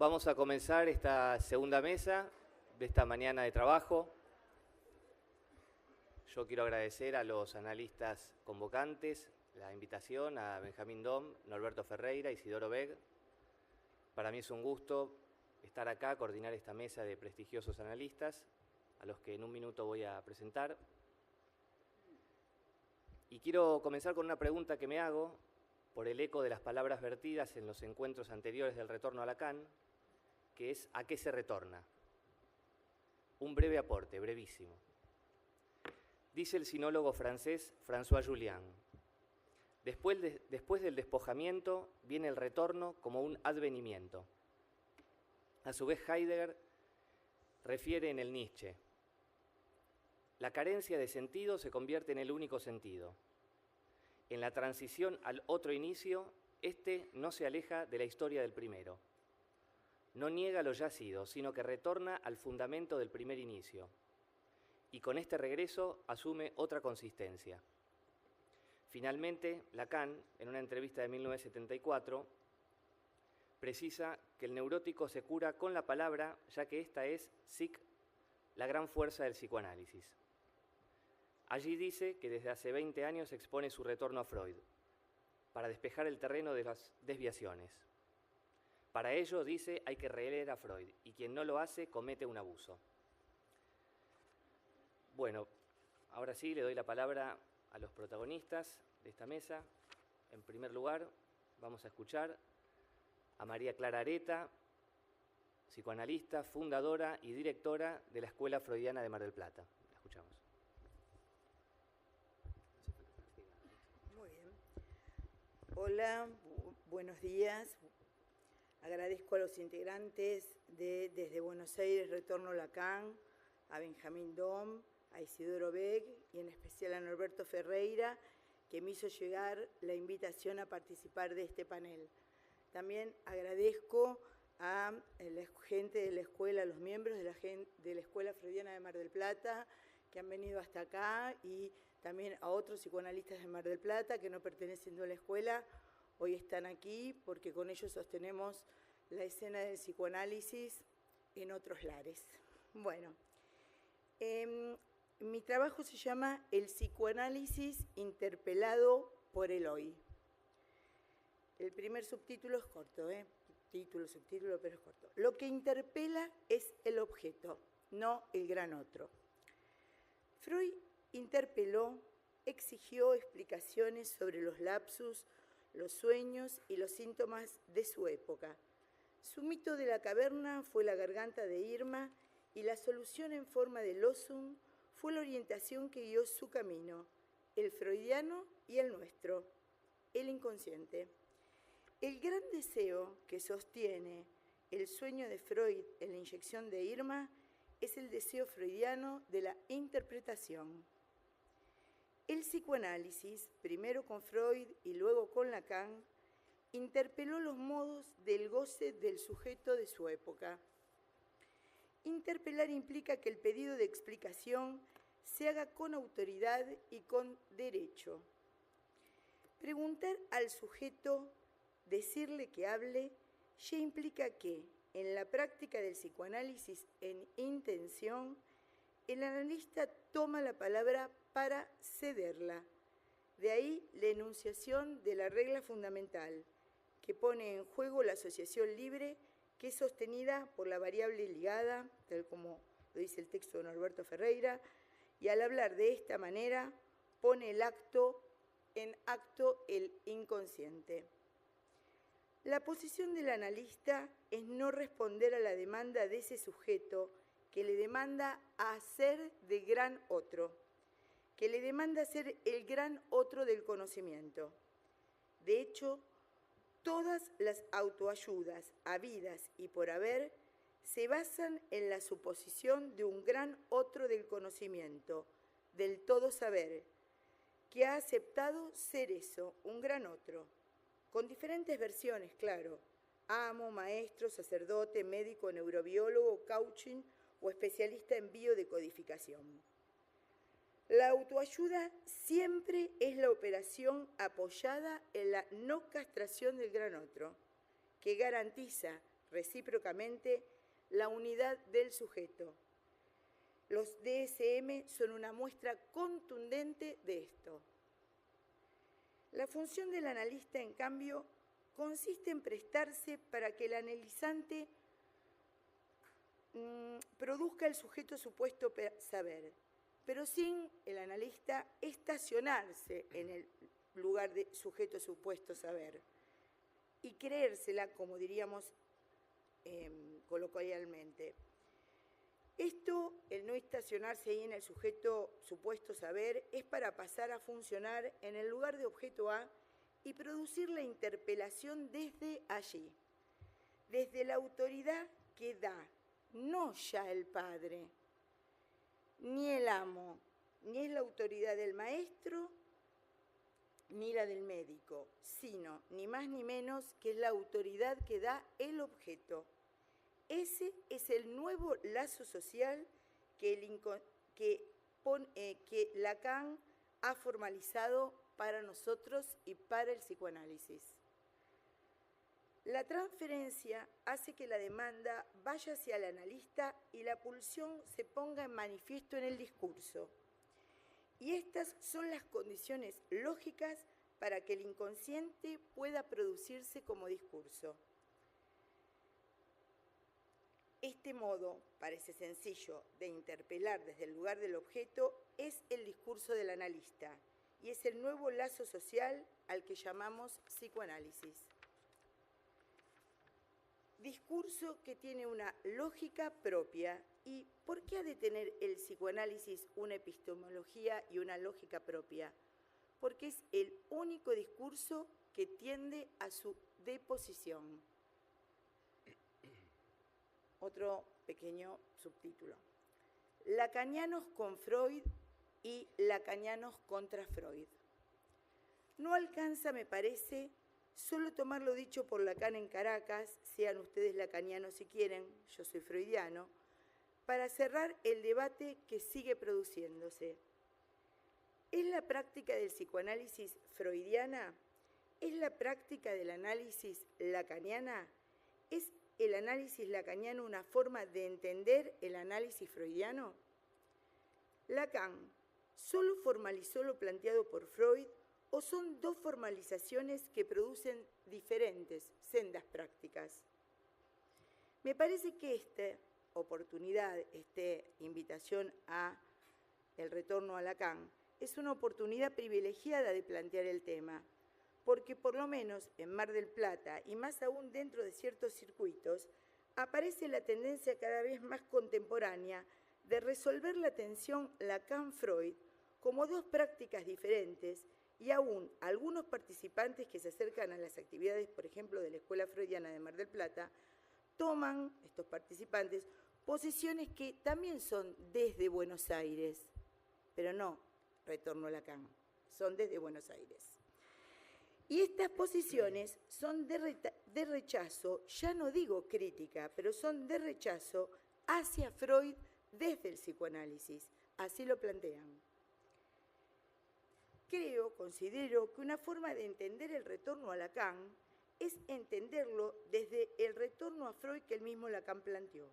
vamos a comenzar esta segunda mesa de esta mañana de trabajo. Yo quiero agradecer a los analistas convocantes la invitación, a Benjamín Dom, Norberto Ferreira, Isidoro Beg. Para mí es un gusto estar acá, coordinar esta mesa de prestigiosos analistas, a los que en un minuto voy a presentar. Y quiero comenzar con una pregunta que me hago, por el eco de las palabras vertidas en los encuentros anteriores del retorno a Lacan, que es ¿a qué se retorna? Un breve aporte, brevísimo. Dice el sinólogo francés François Julian, después del despojamiento viene el retorno como un advenimiento. A su vez Heidegger refiere en el Nietzsche, la carencia de sentido se convierte en el único sentido. En la transición al otro inicio, este no se aleja de la historia del primero. No niega lo ya sido, sino que retorna al fundamento del primer inicio. Y con este regreso asume otra consistencia. Finalmente, Lacan, en una entrevista de 1974, precisa que el neurótico se cura con la palabra, ya que esta es, sic, la gran fuerza del psicoanálisis. Allí dice que desde hace 20 años expone su retorno a Freud, para despejar el terreno de las desviaciones. Para ello, dice, hay que releer a Freud, y quien no lo hace comete un abuso. Bueno, ahora sí le doy la palabra a los protagonistas de esta mesa. En primer lugar, vamos a escuchar a María Clara Areta, psicoanalista, fundadora y directora de la Escuela Freudiana de Mar del Plata. La escuchamos. Muy bien. Hola, buenos días. Agradezco a los integrantes de Desde Buenos Aires Retorno Lacan, a Benjamín Dom, a Isidoro Beg y en especial a Norberto Ferreira, que me hizo llegar la invitación a participar de este panel. También agradezco a la gente de la escuela, a los miembros de la Escuela Freudiana de Mar del Plata, que han venido hasta acá, y también a otros psicoanalistas de Mar del Plata que no pertenecen a la escuela, hoy están aquí porque con ellos sostenemos la escena del psicoanálisis en otros lares. Bueno, mi trabajo se llama El psicoanálisis interpelado por el hoy. El primer subtítulo es corto, título, subtítulo, pero es corto. Lo que interpela es el objeto, no el gran otro. Freud interpeló, exigió explicaciones sobre los lapsus, los sueños y los síntomas de su época. Su mito de la caverna fue la garganta de Irma y la solución en forma de losung fue la orientación que guió su camino, el freudiano y el nuestro, el inconsciente. El gran deseo que sostiene el sueño de Freud en la inyección de Irma es el deseo freudiano de la interpretación. El psicoanálisis, primero con Freud y luego con Lacan, interpeló los modos del goce del sujeto de su época. Interpelar implica que el pedido de explicación se haga con autoridad y con derecho. Preguntar al sujeto, decirle que hable, ya implica que, en la práctica del psicoanálisis en intención, el analista toma la palabra para cederla. De ahí la enunciación de la regla fundamental, que pone en juego la asociación libre, que es sostenida por la variable ligada, tal como lo dice el texto de Norberto Ferreira, y al hablar de esta manera, pone el acto en acto el inconsciente. La posición del analista es no responder a la demanda de ese sujeto que le demanda a ser de gran otro, que le demanda ser el gran otro del conocimiento. De hecho, todas las autoayudas habidas y por haber se basan en la suposición de un gran otro del conocimiento, del todo saber, que ha aceptado ser eso, un gran otro, con diferentes versiones, claro, amo, maestro, sacerdote, médico, neurobiólogo, coaching o especialista en biodecodificación. La autoayuda siempre es la operación apoyada en la no castración del gran otro, que garantiza recíprocamente la unidad del sujeto. Los DSM son una muestra contundente de esto. La función del analista, en cambio, consiste en prestarse para que el analizante produzca el sujeto supuesto saber, pero sin el analista estacionarse en el lugar de sujeto supuesto saber y creérsela, como diríamos coloquialmente. Esto, el no estacionarse ahí en el sujeto supuesto saber, es para pasar a funcionar en el lugar de objeto A y producir la interpelación desde allí, desde la autoridad que da, no ya el padre, ni el amo, ni es la autoridad del maestro, ni la del médico, sino, ni más ni menos, que es la autoridad que da el objeto. Ese es el nuevo lazo social que Lacan ha formalizado para nosotros y para el psicoanálisis. La transferencia hace que la demanda vaya hacia el analista y la pulsión se ponga en manifiesto en el discurso. Y estas son las condiciones lógicas para que el inconsciente pueda producirse como discurso. Este modo, parece sencillo, de interpelar desde el lugar del objeto es el discurso del analista y es el nuevo lazo social al que llamamos psicoanálisis. Discurso que tiene una lógica propia. ¿Y por qué ha de tener el psicoanálisis una epistemología y una lógica propia? Porque es el único discurso que tiende a su deposición. Otro pequeño subtítulo. Lacanianos con Freud y lacanianos contra Freud. No alcanza, me parece, solo tomar lo dicho por Lacan en Caracas, sean ustedes lacanianos si quieren, yo soy freudiano, para cerrar el debate que sigue produciéndose. ¿Es la práctica del psicoanálisis freudiana? ¿Es la práctica del análisis lacaniana? ¿Es el análisis lacaniano una forma de entender el análisis freudiano? Lacan ¿solo formalizó lo planteado por Freud o son dos formalizaciones que producen diferentes sendas prácticas? Me parece que esta oportunidad, esta invitación a el retorno a Lacan, es una oportunidad privilegiada de plantear el tema, porque por lo menos en Mar del Plata, y más aún dentro de ciertos circuitos, aparece la tendencia cada vez más contemporánea de resolver la tensión Lacan-Freud como dos prácticas diferentes, y aún algunos participantes que se acercan a las actividades, por ejemplo, de la Escuela Freudiana de Mar del Plata, toman, estos participantes, posiciones que también son desde Buenos Aires, pero no retorno a Lacan, son desde Buenos Aires. Y estas posiciones son de rechazo, ya no digo crítica, pero son de rechazo hacia Freud desde el psicoanálisis, así lo plantean. Considero que una forma de entender el retorno a Lacan es entenderlo desde el retorno a Freud que el mismo Lacan planteó.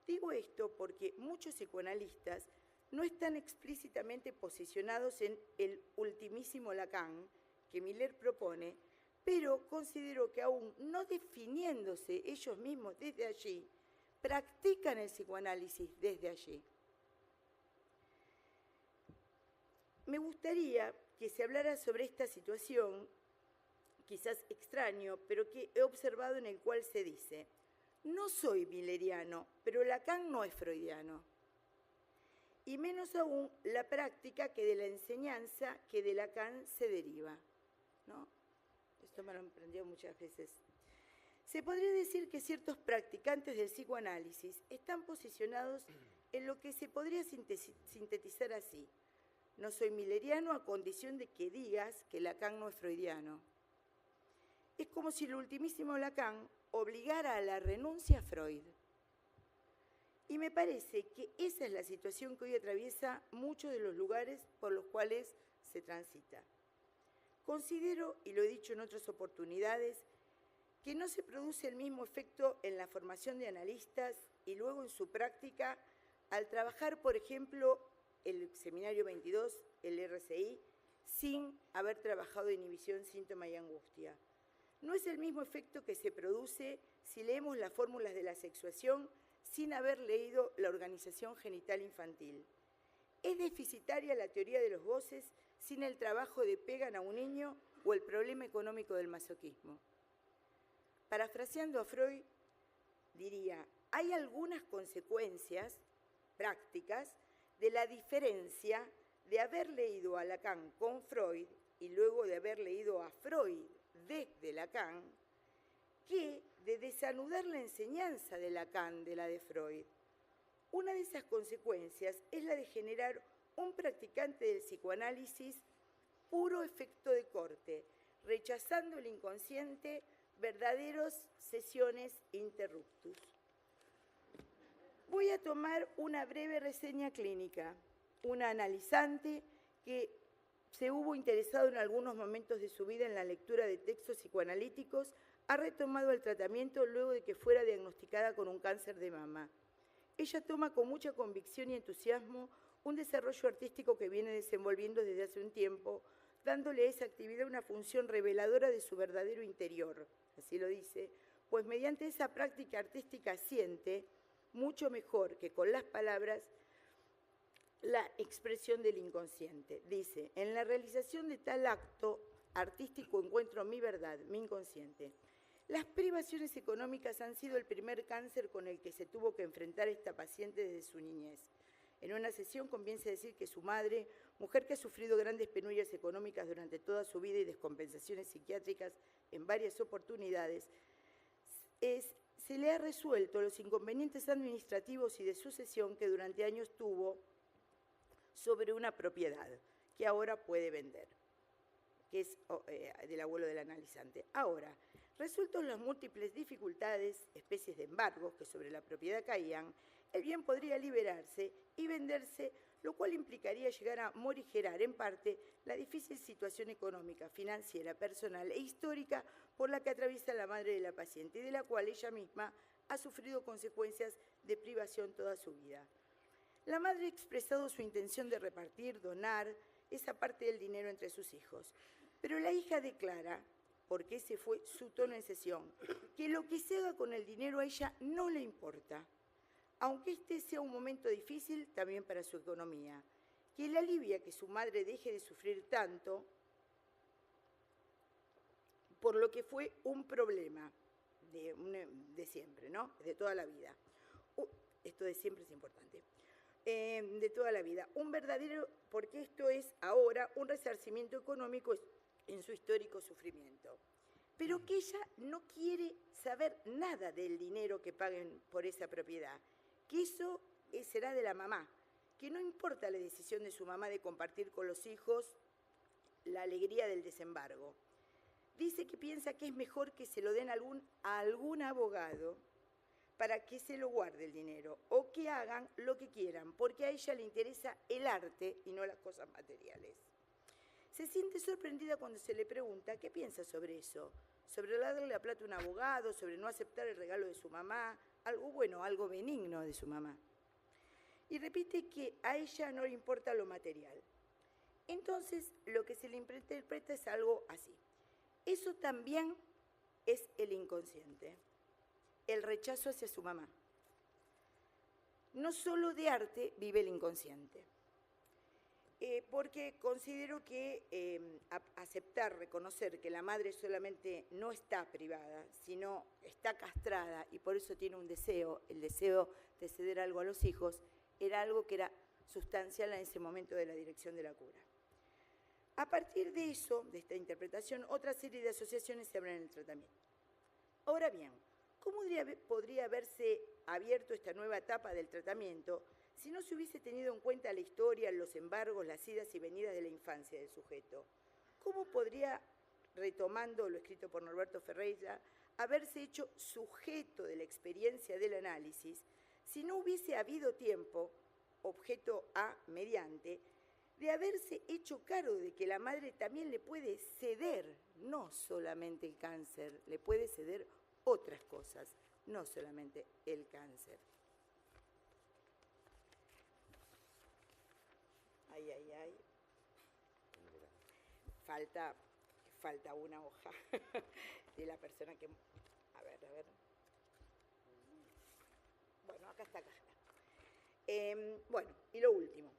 Digo esto porque muchos psicoanalistas no están explícitamente posicionados en el ultimísimo Lacan que Miller propone, pero considero que aún no definiéndose ellos mismos desde allí, practican el psicoanálisis desde allí. Me gustaría que se hablara sobre esta situación, quizás extraño, pero que he observado en el cual se dice: no soy milleriano, pero Lacan no es freudiano. Y menos aún la práctica que de la enseñanza que de Lacan se deriva, ¿no? Esto me lo han aprendido muchas veces. Se podría decir que ciertos practicantes del psicoanálisis están posicionados en lo que se podría sintetizar así: no soy milleriano a condición de que digas que Lacan no es freudiano. Es como si el ultimísimo Lacan obligara a la renuncia a Freud. Y me parece que esa es la situación que hoy atraviesa muchos de los lugares por los cuales se transita. Considero, y lo he dicho en otras oportunidades, que no se produce el mismo efecto en la formación de analistas y luego en su práctica al trabajar, por ejemplo, el Seminario 22, el RCI, sin haber trabajado inhibición, síntoma y angustia. No es el mismo efecto que se produce si leemos las fórmulas de la sexuación sin haber leído la organización genital infantil. Es deficitaria la teoría de los goces sin el trabajo de Pegan a un niño o el problema económico del masoquismo. Parafraseando a Freud, diría, hay algunas consecuencias prácticas de la diferencia de haber leído a Lacan con Freud y luego de haber leído a Freud desde Lacan, que de desanudar la enseñanza de Lacan de la de Freud. Una de esas consecuencias es la de generar un practicante del psicoanálisis puro efecto de corte, rechazando el inconsciente, verdaderos sesiones interruptus. Voy a tomar una breve reseña clínica. Una analizante que se hubo interesado en algunos momentos de su vida en la lectura de textos psicoanalíticos ha retomado el tratamiento luego de que fuera diagnosticada con un cáncer de mama. Ella toma con mucha convicción y entusiasmo un desarrollo artístico que viene desenvolviendo desde hace un tiempo, dándole a esa actividad una función reveladora de su verdadero interior, así lo dice, pues mediante esa práctica artística siente, mucho mejor que con las palabras, la expresión del inconsciente. Dice, en la realización de tal acto artístico encuentro mi verdad, mi inconsciente. Las privaciones económicas han sido el primer cáncer con el que se tuvo que enfrentar esta paciente desde su niñez. En una sesión conviene decir que su madre, mujer que ha sufrido grandes penurias económicas durante toda su vida y descompensaciones psiquiátricas en varias oportunidades, se le ha resuelto los inconvenientes administrativos y de sucesión que durante años tuvo sobre una propiedad que ahora puede vender, que es del abuelo del analizante. Ahora, resueltos las múltiples dificultades, especies de embargos que sobre la propiedad caían, el bien podría liberarse y venderse, lo cual implicaría llegar a morigerar en parte la difícil situación económica, financiera, personal e histórica por la que atraviesa la madre de la paciente y de la cual ella misma ha sufrido consecuencias de privación toda su vida. La madre ha expresado su intención de repartir, donar esa parte del dinero entre sus hijos, pero la hija declara, porque ese fue su tono en sesión, que lo que se haga con el dinero a ella no le importa, aunque este sea un momento difícil también para su economía, que le alivia que su madre deje de sufrir tanto por lo que fue un problema de siempre, ¿no? De toda la vida. Esto de siempre es importante. De toda la vida. Un verdadero, porque esto es ahora un resarcimiento económico en su histórico sufrimiento. Pero que ella no quiere saber nada del dinero que paguen por esa propiedad, que eso será de la mamá, que no importa la decisión de su mamá de compartir con los hijos la alegría del desembargo. Dice que piensa que es mejor que se lo den a algún abogado para que se lo guarde el dinero o que hagan lo que quieran, porque a ella le interesa el arte y no las cosas materiales. Se siente sorprendida cuando se le pregunta qué piensa sobre eso, sobre darle la plata a un abogado, sobre no aceptar el regalo de su mamá, algo bueno, algo benigno de su mamá. Y repite que a ella no le importa lo material. Entonces, lo que se le interpreta es algo así. Eso también es el inconsciente. El rechazo hacia su mamá. No solo de arte vive el inconsciente, porque considero que aceptar, reconocer que la madre solamente no está privada, sino está castrada y por eso tiene un deseo, el deseo de ceder algo a los hijos, era algo que era sustancial en ese momento de la dirección de la cura. A partir de eso, de esta interpretación, otra serie de asociaciones se abren en el tratamiento. Ahora bien, ¿cómo podría haberse abierto esta nueva etapa del tratamiento si no se hubiese tenido en cuenta la historia, los embargos, las idas y venidas de la infancia del sujeto? ¿Cómo podría, retomando lo escrito por Norberto Ferreira, haberse hecho sujeto de la experiencia del análisis si no hubiese habido tiempo, objeto A mediante, de haberse hecho cargo de que la madre también le puede ceder, no solamente el cáncer, le puede ceder otras cosas, no solamente el cáncer. Ay, ay, ay. Falta una hoja de la persona que... A ver. Bueno, acá está. Bueno, y lo último.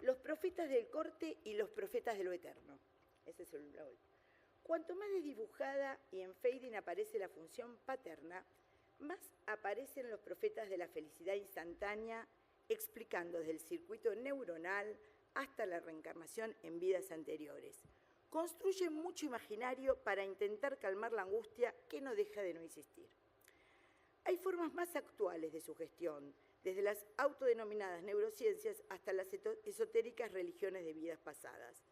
Los profetas del corte y los profetas de lo eterno. Ese es el último. Cuanto más desdibujada y en fading aparece la función paterna, más aparecen los profetas de la felicidad instantánea, explicando desde el circuito neuronal hasta la reencarnación en vidas anteriores. Construyen mucho imaginario para intentar calmar la angustia que no deja de no existir. Hay formas más actuales de sugestión, desde las autodenominadas neurociencias hasta las esotéricas religiones de vidas pasadas.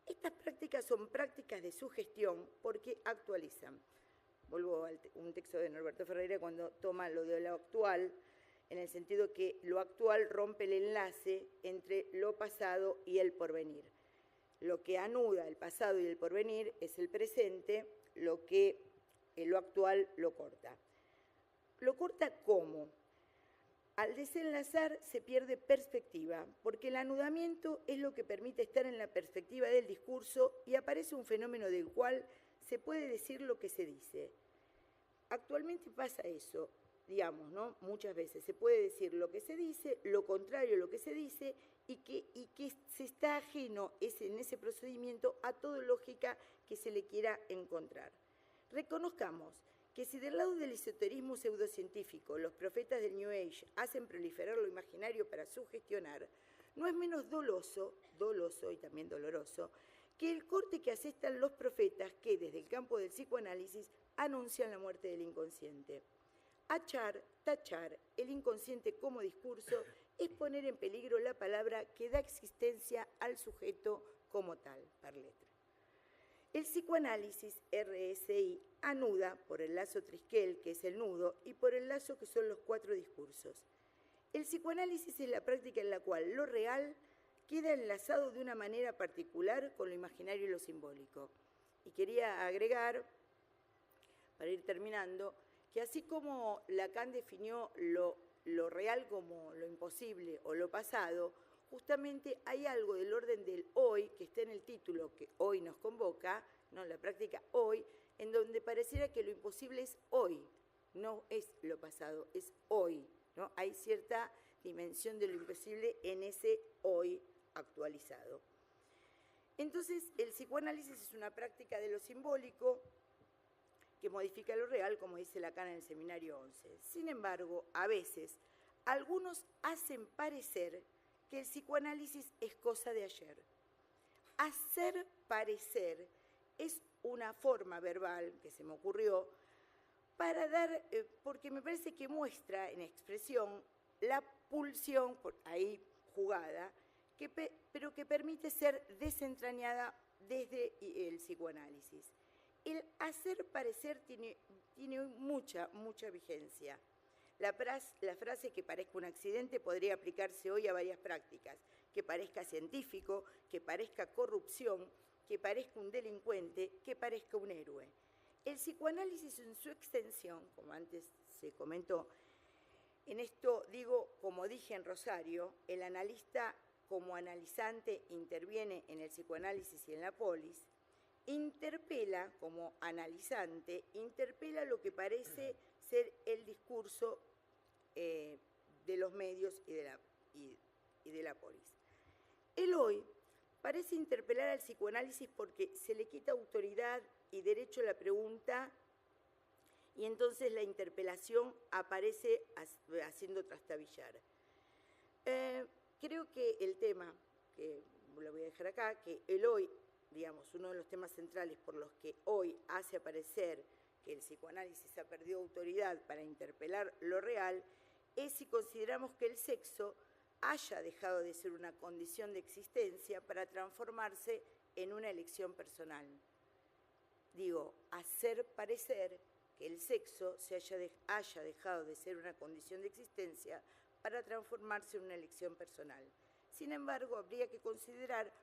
Estas prácticas son prácticas de sugestión porque actualizan. Vuelvo a un texto de Norberto Ferreira cuando toma lo de lo actual, en el sentido que lo actual rompe el enlace entre lo pasado y el porvenir. Lo que anuda el pasado y el porvenir es el presente, lo que lo actual lo corta. ¿Lo corta cómo? Al desenlazar se pierde perspectiva, porque el anudamiento es lo que permite estar en la perspectiva del discurso y aparece un fenómeno del cual se puede decir lo que se dice. Actualmente pasa eso, digamos, ¿no? Muchas veces se puede decir lo que se dice, lo contrario a lo que se dice, y que se está ajeno en ese procedimiento a toda lógica que se le quiera encontrar. Reconozcamos que si del lado del esoterismo pseudocientífico los profetas del New Age hacen proliferar lo imaginario para sugestionar, no es menos doloso y también doloroso, que el corte que asestan los profetas que desde el campo del psicoanálisis anuncian la muerte del inconsciente. Tachar el inconsciente como discurso es poner en peligro la palabra que da existencia al sujeto como tal, per letra. El psicoanálisis, RSI, anuda por el lazo Triskel, que es el nudo, y por el lazo que son los 4 discursos. El psicoanálisis es la práctica en la cual lo real queda enlazado de una manera particular con lo imaginario y lo simbólico. Y quería agregar, para ir terminando, que así como Lacan definió lo real como lo imposible o lo pasado, justamente hay algo del orden del hoy, que está en el título que hoy nos convoca, ¿no? La práctica hoy, en donde pareciera que lo imposible es hoy, no es lo pasado, es hoy, ¿no? Hay cierta dimensión de lo imposible en ese hoy actualizado. Entonces, el psicoanálisis es una práctica de lo simbólico que modifica lo real, como dice Lacan en el Seminario 11. Sin embargo, a veces, algunos hacen parecer que el psicoanálisis es cosa de ayer. Hacer parecer es una forma verbal que se me ocurrió para dar, porque me parece que muestra en expresión la pulsión, ahí jugada, pero que permite ser desentrañada desde el psicoanálisis. El hacer parecer tiene mucha vigencia. La frase que parezca un accidente podría aplicarse hoy a varias prácticas, que parezca científico, que parezca corrupción, que parezca un delincuente, que parezca un héroe. El psicoanálisis en su extensión, como antes se comentó, en esto digo, como dije en Rosario, el analista como analizante interviene en el psicoanálisis y en la polis, interpela como analizante, interpela lo que parece ser el discurso de los medios y de la polis. El hoy parece interpelar al psicoanálisis porque se le quita autoridad y derecho a la pregunta y entonces la interpelación aparece haciendo trastabillar. Creo que el tema, que lo voy a dejar acá, que el hoy, digamos, uno de los temas centrales por los que hoy hace aparecer que el psicoanálisis ha perdido autoridad para interpelar lo real, es si consideramos que el sexo haya dejado de ser una condición de existencia para transformarse en una elección personal. Digo, hacer parecer que el sexo haya dejado de ser una condición de existencia para transformarse en una elección personal. Sin embargo, habría que considerar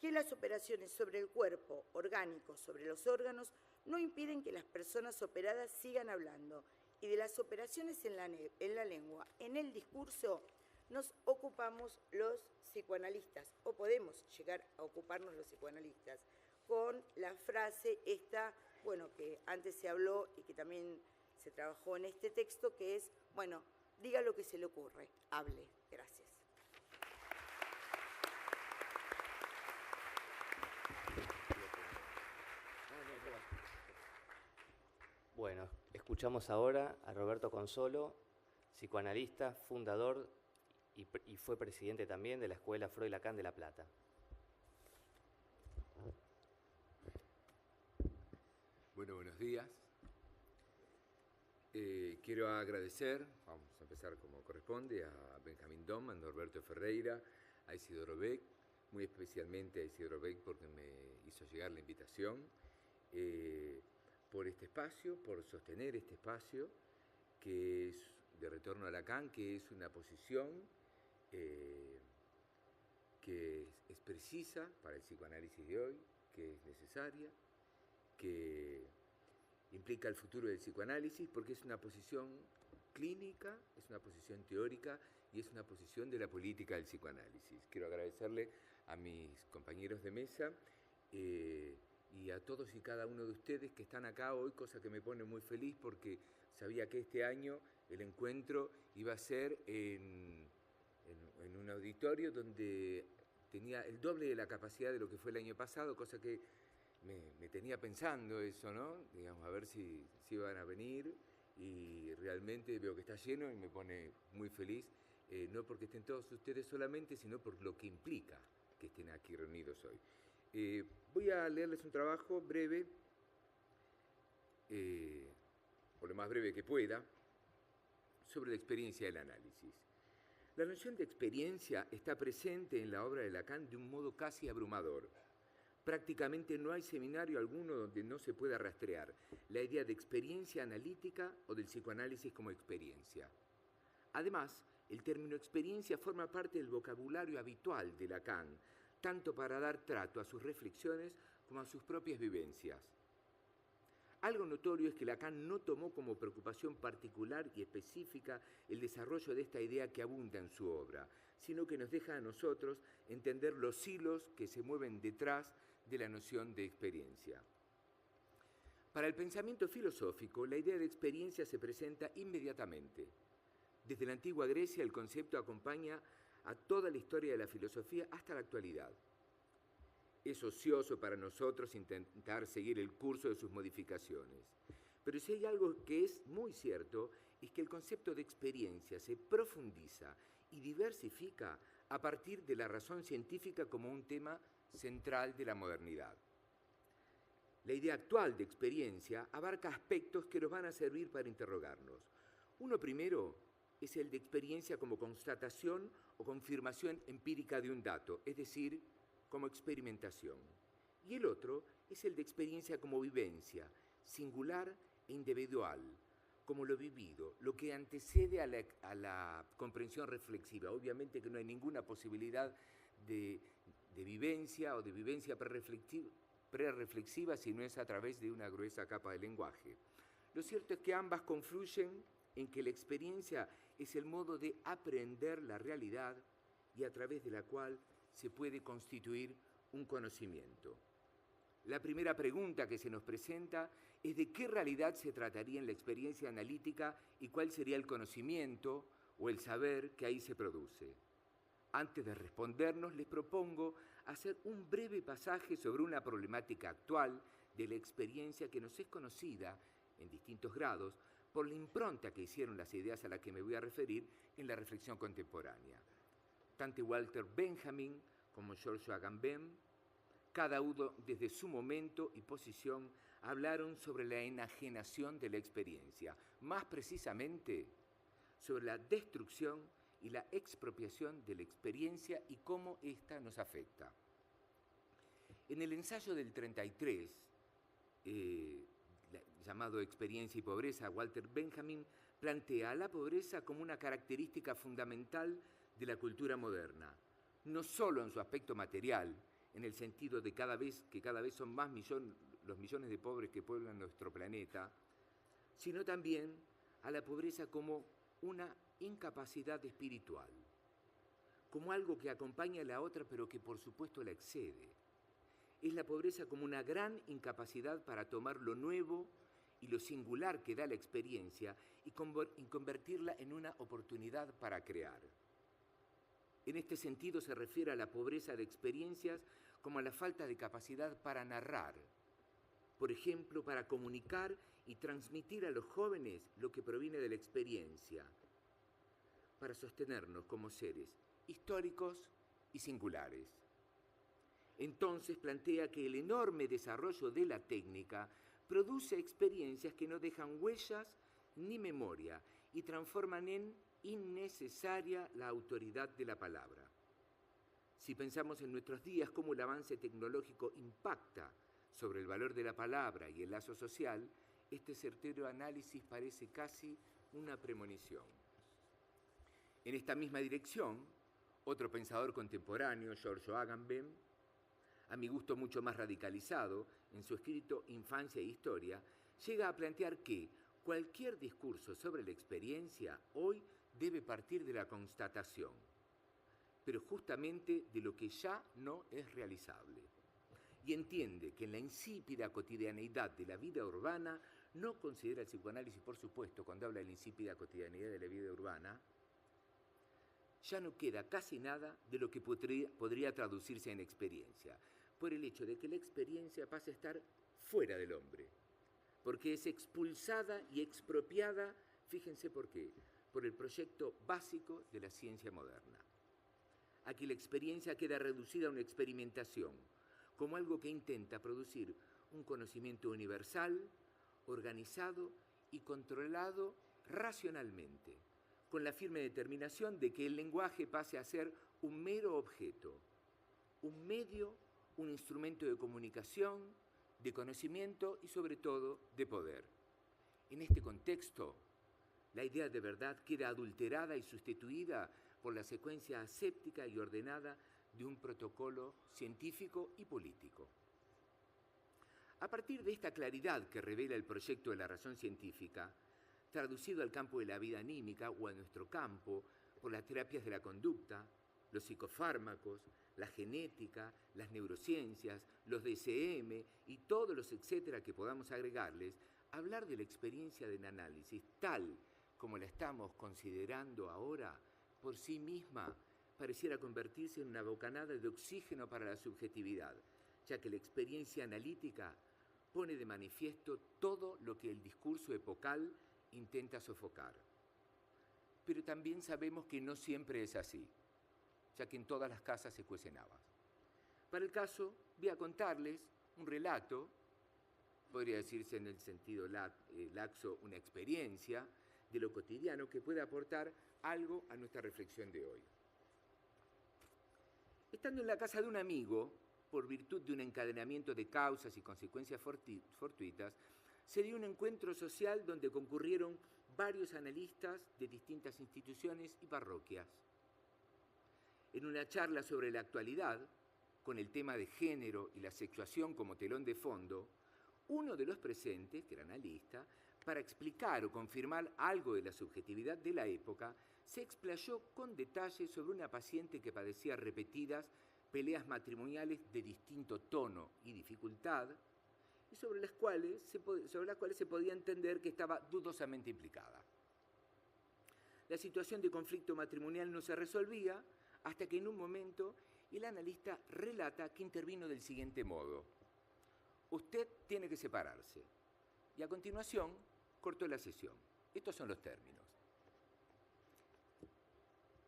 que las operaciones sobre el cuerpo orgánico, sobre los órganos, no impiden que las personas operadas sigan hablando, y de las operaciones en la lengua, en el discurso, nos ocupamos los psicoanalistas, o podemos llegar a ocuparnos los psicoanalistas, con la frase esta, bueno, que antes se habló y que también se trabajó en este texto, que es, bueno, diga lo que se le ocurre, hable. Gracias. Bueno, escuchamos ahora a Roberto Consolo, psicoanalista, fundador y fue presidente también de la Escuela Freud Lacan de La Plata. Bueno, buenos días. Quiero agradecer, vamos a empezar como corresponde, a Benjamín Dom, a Norberto Ferreira, a Isidoro Beck, muy especialmente a Isidoro Beck porque me hizo llegar la invitación, por este espacio, por sostener este espacio, que es de retorno a Lacan, que es una posición que es precisa para el psicoanálisis de hoy, que es necesaria, que implica el futuro del psicoanálisis porque es una posición clínica, es una posición teórica y es una posición de la política del psicoanálisis. Quiero agradecerle a mis compañeros de mesa y a todos y cada uno de ustedes que están acá hoy, cosa que me pone muy feliz porque sabía que este año el encuentro iba a ser en un auditorio donde tenía el doble de la capacidad de lo que fue el año pasado, cosa que me tenía pensando eso, ¿no? Digamos, a ver si iban a venir, y realmente veo que está lleno y me pone muy feliz, no porque estén todos ustedes solamente, sino por lo que implica que estén aquí reunidos hoy. Voy a leerles un trabajo breve, o lo más breve que pueda, sobre la experiencia del análisis. La noción de experiencia está presente en la obra de Lacan de un modo casi abrumador. Prácticamente no hay seminario alguno donde no se pueda rastrear la idea de experiencia analítica o del psicoanálisis como experiencia. Además, el término experiencia forma parte del vocabulario habitual de Lacan, tanto para dar trato a sus reflexiones como a sus propias vivencias. Algo notorio es que Lacan no tomó como preocupación particular y específica el desarrollo de esta idea que abunda en su obra, sino que nos deja a nosotros entender los hilos que se mueven detrás de la noción de experiencia. Para el pensamiento filosófico, la idea de experiencia se presenta inmediatamente. Desde la antigua Grecia, el concepto acompaña a toda la historia de la filosofía hasta la actualidad. Es ocioso para nosotros intentar seguir el curso de sus modificaciones. Pero si hay algo que es muy cierto, es que el concepto de experiencia se profundiza y diversifica a partir de la razón científica como un tema central de la modernidad. La idea actual de experiencia abarca aspectos que nos van a servir para interrogarnos. Uno primero es el de experiencia como constatación o confirmación empírica de un dato, es decir, como experimentación. Y el otro es el de experiencia como vivencia, singular e individual, como lo vivido, lo que antecede a la comprensión reflexiva. Obviamente que no hay ninguna posibilidad de vivencia o de vivencia prereflexiva si no es a través de una gruesa capa de lenguaje. Lo cierto es que ambas confluyen en que la experiencia es el modo de aprender la realidad y a través de la cual se puede constituir un conocimiento. La primera pregunta que se nos presenta es de qué realidad se trataría en la experiencia analítica y cuál sería el conocimiento o el saber que ahí se produce. Antes de respondernos, les propongo hacer un breve pasaje sobre una problemática actual de la experiencia que nos es conocida en distintos grados por la impronta que hicieron las ideas a las que me voy a referir en la reflexión contemporánea. Tanto Walter Benjamin como Georges Agamben, cada uno desde su momento y posición, hablaron sobre la enajenación de la experiencia, más precisamente sobre la destrucción y la expropiación de la experiencia y cómo ésta nos afecta. En el ensayo del 33, llamado Experiencia y Pobreza, Walter Benjamin plantea la pobreza como una característica fundamental de la cultura moderna, no solo en su aspecto material, en el sentido de cada vez son más los millones de pobres que pueblan nuestro planeta, sino también a la pobreza como una incapacidad espiritual, como algo que acompaña a la otra pero que por supuesto la excede. Es la pobreza como una gran incapacidad para tomar lo nuevo y lo singular que da la experiencia y convertirla en una oportunidad para crear. En este sentido se refiere a la pobreza de experiencias como a la falta de capacidad para narrar, por ejemplo, para comunicar y transmitir a los jóvenes lo que proviene de la experiencia, para sostenernos como seres históricos y singulares. Entonces plantea que el enorme desarrollo de la técnica produce experiencias que no dejan huellas ni memoria y transforman en innecesaria la autoridad de la palabra. Si pensamos en nuestros días cómo el avance tecnológico impacta sobre el valor de la palabra y el lazo social, este certero análisis parece casi una premonición. En esta misma dirección, otro pensador contemporáneo, Giorgio Agamben, a mi gusto mucho más radicalizado, en su escrito Infancia e Historia, llega a plantear que cualquier discurso sobre la experiencia hoy debe partir de la constatación, pero justamente de lo que ya no es realizable. Y entiende que en la insípida cotidianeidad de la vida urbana, no considera el psicoanálisis, por supuesto, cuando habla de la insípida cotidianeidad de la vida urbana, ya no queda casi nada de lo que podría traducirse en experiencia, por el hecho de que la experiencia pasa a estar fuera del hombre, porque es expulsada y expropiada, fíjense por qué, por el proyecto básico de la ciencia moderna. Aquí la experiencia queda reducida a una experimentación, como algo que intenta producir un conocimiento universal, organizado y controlado racionalmente, con la firme determinación de que el lenguaje pase a ser un mero objeto, un medio, un instrumento de comunicación, de conocimiento y sobre todo de poder. En este contexto, la idea de verdad queda adulterada y sustituida por la secuencia aséptica y ordenada de un protocolo científico y político. A partir de esta claridad que revela el proyecto de la razón científica, traducido al campo de la vida anímica o a nuestro campo por las terapias de la conducta, los psicofármacos, la genética, las neurociencias, los DSM y todos los etcétera que podamos agregarles, hablar de la experiencia del análisis tal como la estamos considerando ahora, por sí misma, pareciera convertirse en una bocanada de oxígeno para la subjetividad, ya que la experiencia analítica pone de manifiesto todo lo que el discurso epocal intenta sofocar. Pero también sabemos que no siempre es así, ya que en todas las casas se cuecen habas. Para el caso, voy a contarles un relato, podría decirse en el sentido laxo, una experiencia de lo cotidiano que puede aportar algo a nuestra reflexión de hoy. Estando en la casa de un amigo, por virtud de un encadenamiento de causas y consecuencias fortuitas, se dio un encuentro social donde concurrieron varios analistas de distintas instituciones y parroquias. En una charla sobre la actualidad, con el tema de género y la sexuación como telón de fondo, uno de los presentes, que era analista, para explicar o confirmar algo de la subjetividad de la época, se explayó con detalle sobre una paciente que padecía repetidas peleas matrimoniales de distinto tono y dificultad, y sobre las cuales se podía entender que estaba dudosamente implicada. La situación de conflicto matrimonial no se resolvía hasta que en un momento el analista relata que intervino del siguiente modo: usted tiene que separarse. Y a continuación cortó la sesión. Estos son los términos.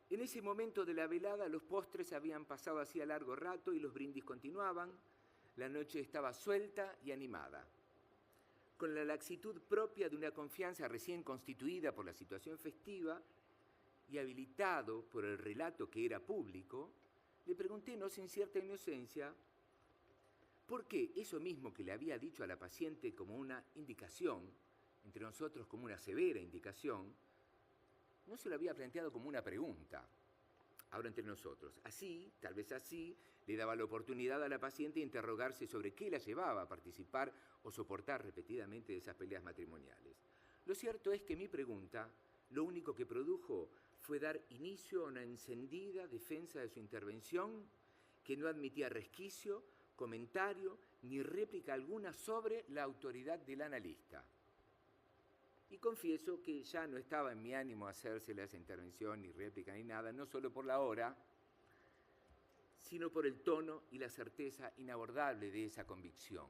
En ese momento de la velada, los postres habían pasado hacía largo rato y los brindis continuaban. La noche estaba suelta y animada. Con la laxitud propia de una confianza recién constituida por la situación festiva y habilitado por el relato que era público, le pregunté, no sin cierta inocencia, por qué eso mismo que le había dicho a la paciente como una indicación, entre nosotros como una severa indicación, no se lo había planteado como una pregunta. ahora entre nosotros. Así, tal vez así, le daba la oportunidad a la paciente de interrogarse sobre qué la llevaba a participar o soportar repetidamente de esas peleas matrimoniales. Lo cierto es que mi pregunta, lo único que produjo fue dar inicio a una encendida defensa de su intervención que no admitía resquicio, comentario ni réplica alguna sobre la autoridad del analista. Y confieso que ya no estaba en mi ánimo hacérsela esa intervención, ni réplica, ni nada, no solo por la hora, sino por el tono y la certeza inabordable de esa convicción.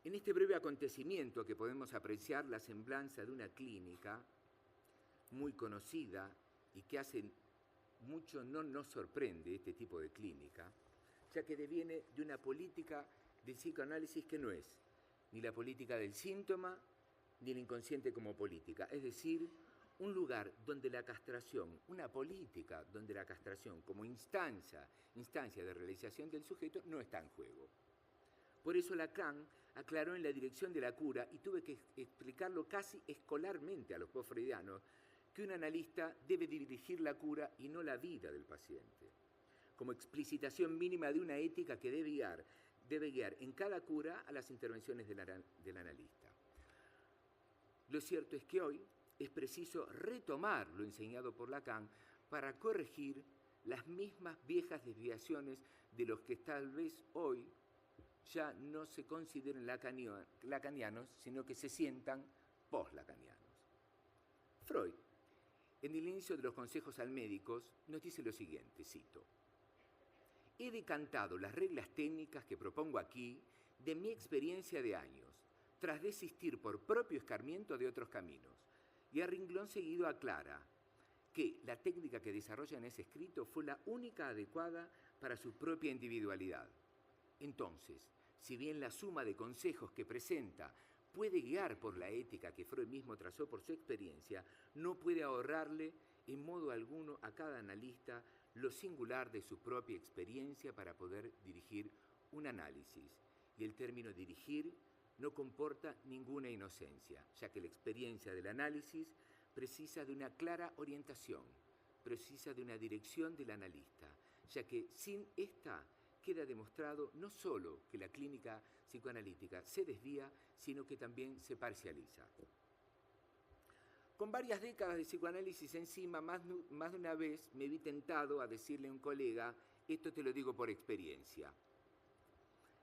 En este breve acontecimiento que podemos apreciar la semblanza de una clínica muy conocida y que hace mucho no nos sorprende este tipo de clínica, ya que deviene de una política del psicoanálisis que no es ni la política del síntoma, ni el inconsciente como política, es decir, un lugar donde la castración, una política donde la castración como instancia de realización del sujeto no está en juego. Por eso Lacan aclaró en La dirección de la cura, y tuve que explicarlo casi escolarmente a los post-freudianos, que un analista debe dirigir la cura y no la vida del paciente, como explicitación mínima de una ética que debe guiar en cada cura a las intervenciones del analista. Lo cierto es que hoy es preciso retomar lo enseñado por Lacan para corregir las mismas viejas desviaciones de los que tal vez hoy ya no se consideren lacanianos, sino que se sientan post-lacanianos. Freud, en el inicio de los consejos al médicos, nos dice lo siguiente, cito: «He decantado las reglas técnicas que propongo aquí de mi experiencia de años, tras desistir por propio escarmiento de otros caminos». Y a renglón seguido aclara que la técnica que desarrolla en ese escrito fue la única adecuada para su propia individualidad. Entonces, si bien la suma de consejos que presenta puede guiar por la ética que Freud mismo trazó por su experiencia, no puede ahorrarle en modo alguno a cada analista lo singular de su propia experiencia para poder dirigir un análisis. Y el término dirigir no comporta ninguna inocencia, ya que la experiencia del análisis precisa de una clara orientación, precisa de una dirección del analista, ya que sin esta queda demostrado no solo que la clínica psicoanalítica se desvía, sino que también se parcializa. Con varias décadas de psicoanálisis encima, más de una vez me vi tentado a decirle a un colega: esto te lo digo por experiencia.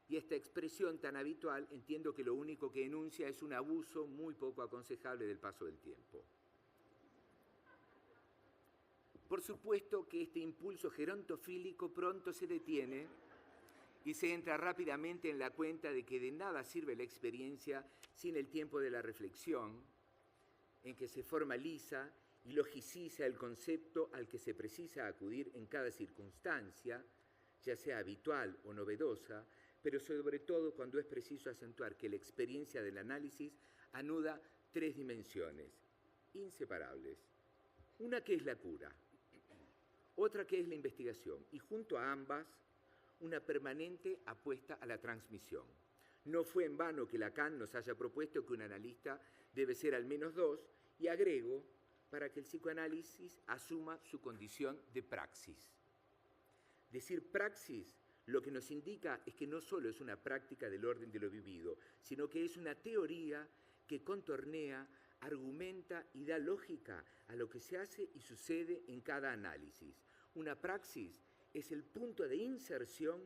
Y esta expresión tan habitual entiendo que lo único que enuncia es un abuso muy poco aconsejable del paso del tiempo. Por supuesto que este impulso gerontofílico pronto se detiene y se entra rápidamente en la cuenta de que de nada sirve la experiencia sin el tiempo de la reflexión, en que se formaliza y logiciza el concepto al que se precisa acudir en cada circunstancia, ya sea habitual o novedosa, pero sobre todo cuando es preciso acentuar que la experiencia del análisis anuda tres dimensiones inseparables. Una que es la cura, otra que es la investigación, y junto a ambas, una permanente apuesta a la transmisión. No fue en vano que Lacan nos haya propuesto que un analista debe ser al menos dos, y agrego, para que el psicoanálisis asuma su condición de praxis. Decir praxis lo que nos indica es que no solo es una práctica del orden de lo vivido, sino que es una teoría que contornea, argumenta y da lógica a lo que se hace y sucede en cada análisis. Una praxis es el punto de inserción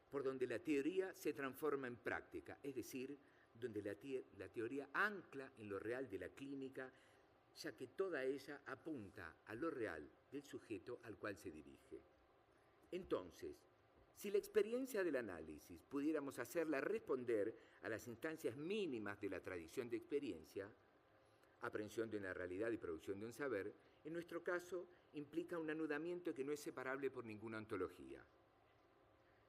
por donde la teoría se transforma en práctica, es decir, donde la teoría ancla en lo real de la clínica, ya que toda ella apunta a lo real del sujeto al cual se dirige. Entonces, si la experiencia del análisis pudiéramos hacerla responder a las instancias mínimas de la tradición de experiencia, aprehensión de una realidad y producción de un saber, en nuestro caso implica un anudamiento que no es separable por ninguna ontología.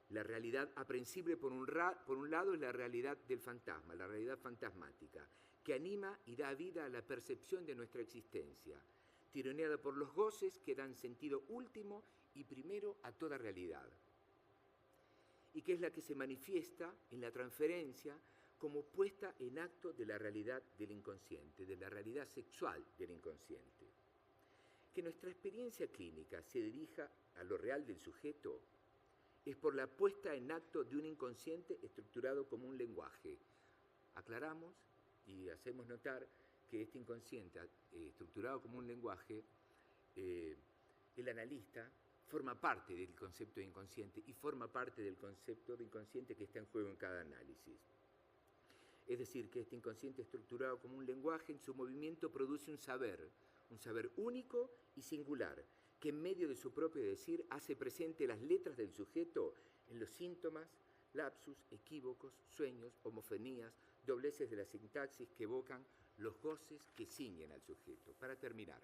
La realidad aprehensible por un lado es la realidad del fantasma, la realidad fantasmática, que anima y da vida a la percepción de nuestra existencia, tironeada por los goces que dan sentido último y primero a toda realidad, y que es la que se manifiesta en la transferencia como puesta en acto de la realidad del inconsciente, de la realidad sexual del inconsciente. que nuestra experiencia clínica se dirija a lo real del sujeto es por la puesta en acto de un inconsciente estructurado como un lenguaje. Aclaramos y hacemos notar que este inconsciente estructurado como un lenguaje, el analista forma parte del concepto de inconsciente y forma parte del concepto de inconsciente que está en juego en cada análisis. Es decir, que este inconsciente estructurado como un lenguaje en su movimiento produce un saber único y singular, que en medio de su propio decir hace presente las letras del sujeto en los síntomas, lapsus, equívocos, sueños, homofonías, dobleces de la sintaxis que evocan los goces que ciñen al sujeto. Para terminar,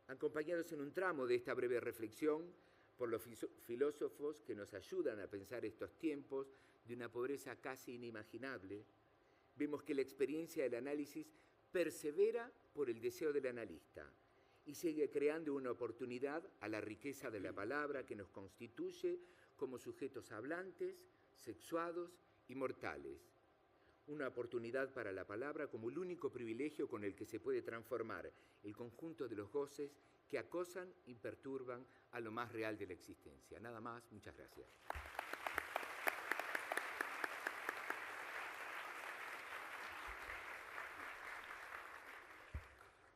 acompañados en un tramo de esta breve reflexión por los filósofos que nos ayudan a pensar estos tiempos de una pobreza casi inimaginable, vemos que la experiencia del análisis persevera por el deseo del analista y sigue creando una oportunidad a la riqueza de la palabra que nos constituye como sujetos hablantes, sexuados y mortales. Una oportunidad para la palabra como el único privilegio con el que se puede transformar el conjunto de los goces que acosan y perturban a lo más real de la existencia. Nada más, muchas gracias.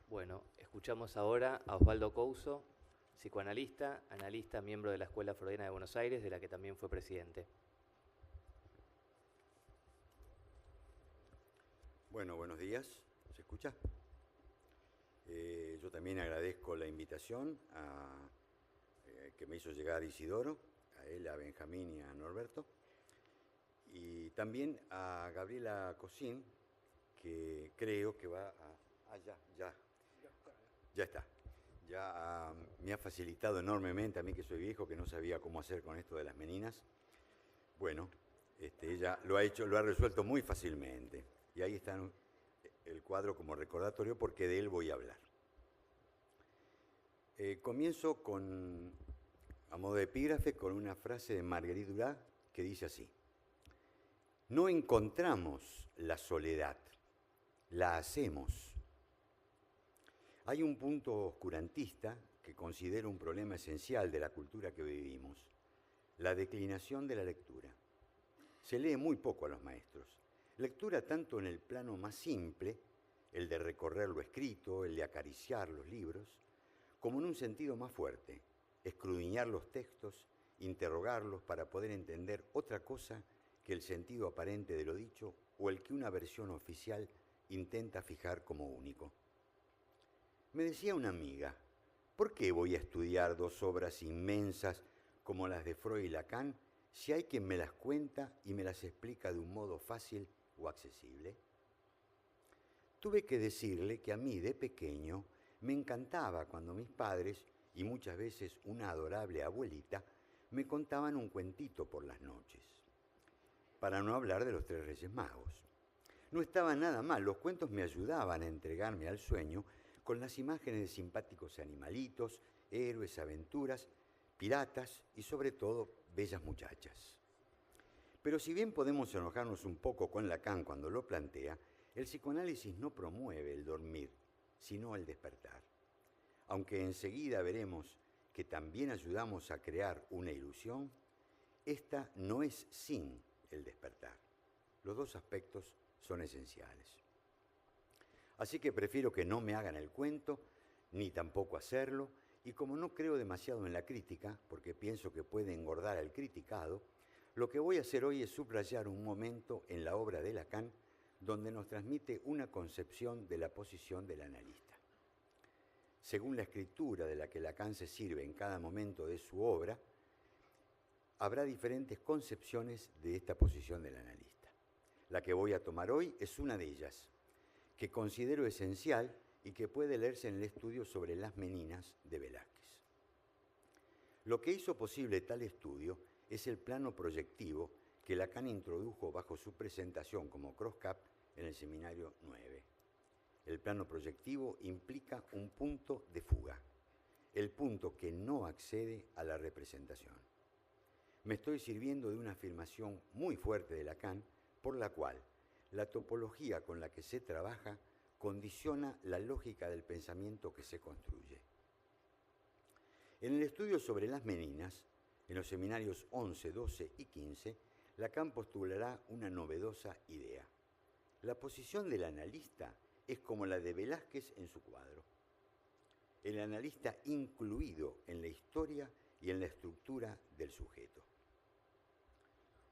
Bueno, escuchamos ahora a Osvaldo Couso, psicoanalista, analista, miembro de la Escuela Freudiana de Buenos Aires, de la que también fue presidente. Bueno, buenos días. ¿Se escucha? Yo también agradezco la invitación que me hizo llegar Isidoro, a él, a Benjamín y a Norberto, y también a Gabriela Cosín, que creo que va a... Ya está. Ya me ha facilitado enormemente, a mí que soy viejo, que no sabía cómo hacer con esto de las meninas. Bueno, ella lo ha resuelto muy fácilmente. Y ahí está el cuadro como recordatorio porque de él voy a hablar. Comienzo a modo de epígrafe con una frase de Marguerite Duras que dice así: no encontramos la soledad, la hacemos. Hay un punto oscurantista que considero un problema esencial de la cultura que vivimos: la declinación de la lectura. Se lee muy poco a los maestros. Lectura tanto en el plano más simple, el de recorrer lo escrito, el de acariciar los libros, como en un sentido más fuerte, escudriñar los textos, interrogarlos para poder entender otra cosa que el sentido aparente de lo dicho o el que una versión oficial intenta fijar como único. Me decía una amiga, ¿por qué voy a estudiar dos obras inmensas como las de Freud y Lacan si hay quien me las cuenta y me las explica de un modo fácil o accesible? Tuve que decirle que a mí de pequeño me encantaba cuando mis padres, y muchas veces una adorable abuelita, me contaban un cuentito por las noches. Para no hablar de los 3 Reyes Magos. No estaba nada mal, los cuentos me ayudaban a entregarme al sueño con las imágenes de simpáticos animalitos, héroes, aventuras, piratas y sobre todo bellas muchachas. Pero si bien podemos enojarnos un poco con Lacan cuando lo plantea, el psicoanálisis no promueve el dormir, sino el despertar. Aunque enseguida veremos que también ayudamos a crear una ilusión, esta no es sin el despertar. Los dos aspectos son esenciales. Así que prefiero que no me hagan el cuento, ni tampoco hacerlo, y como no creo demasiado en la crítica, porque pienso que puede engordar al criticado, lo que voy a hacer hoy es subrayar un momento en la obra de Lacan donde nos transmite una concepción de la posición del analista. Según la escritura de la que Lacan se sirve en cada momento de su obra, habrá diferentes concepciones de esta posición del analista. La que voy a tomar hoy es una de ellas, que considero esencial y que puede leerse en el estudio sobre las meninas de Velázquez. Lo que hizo posible tal estudio es el plano proyectivo que Lacan introdujo bajo su presentación como Cross-Cap en el seminario 9. El plano proyectivo implica un punto de fuga, el punto que no accede a la representación. Me estoy sirviendo de una afirmación muy fuerte de Lacan, por la cual la topología con la que se trabaja condiciona la lógica del pensamiento que se construye. En el estudio sobre las meninas, en los seminarios 11, 12 y 15, Lacan postulará una novedosa idea. La posición del analista es como la de Velázquez en su cuadro. El analista incluido en la historia y en la estructura del sujeto.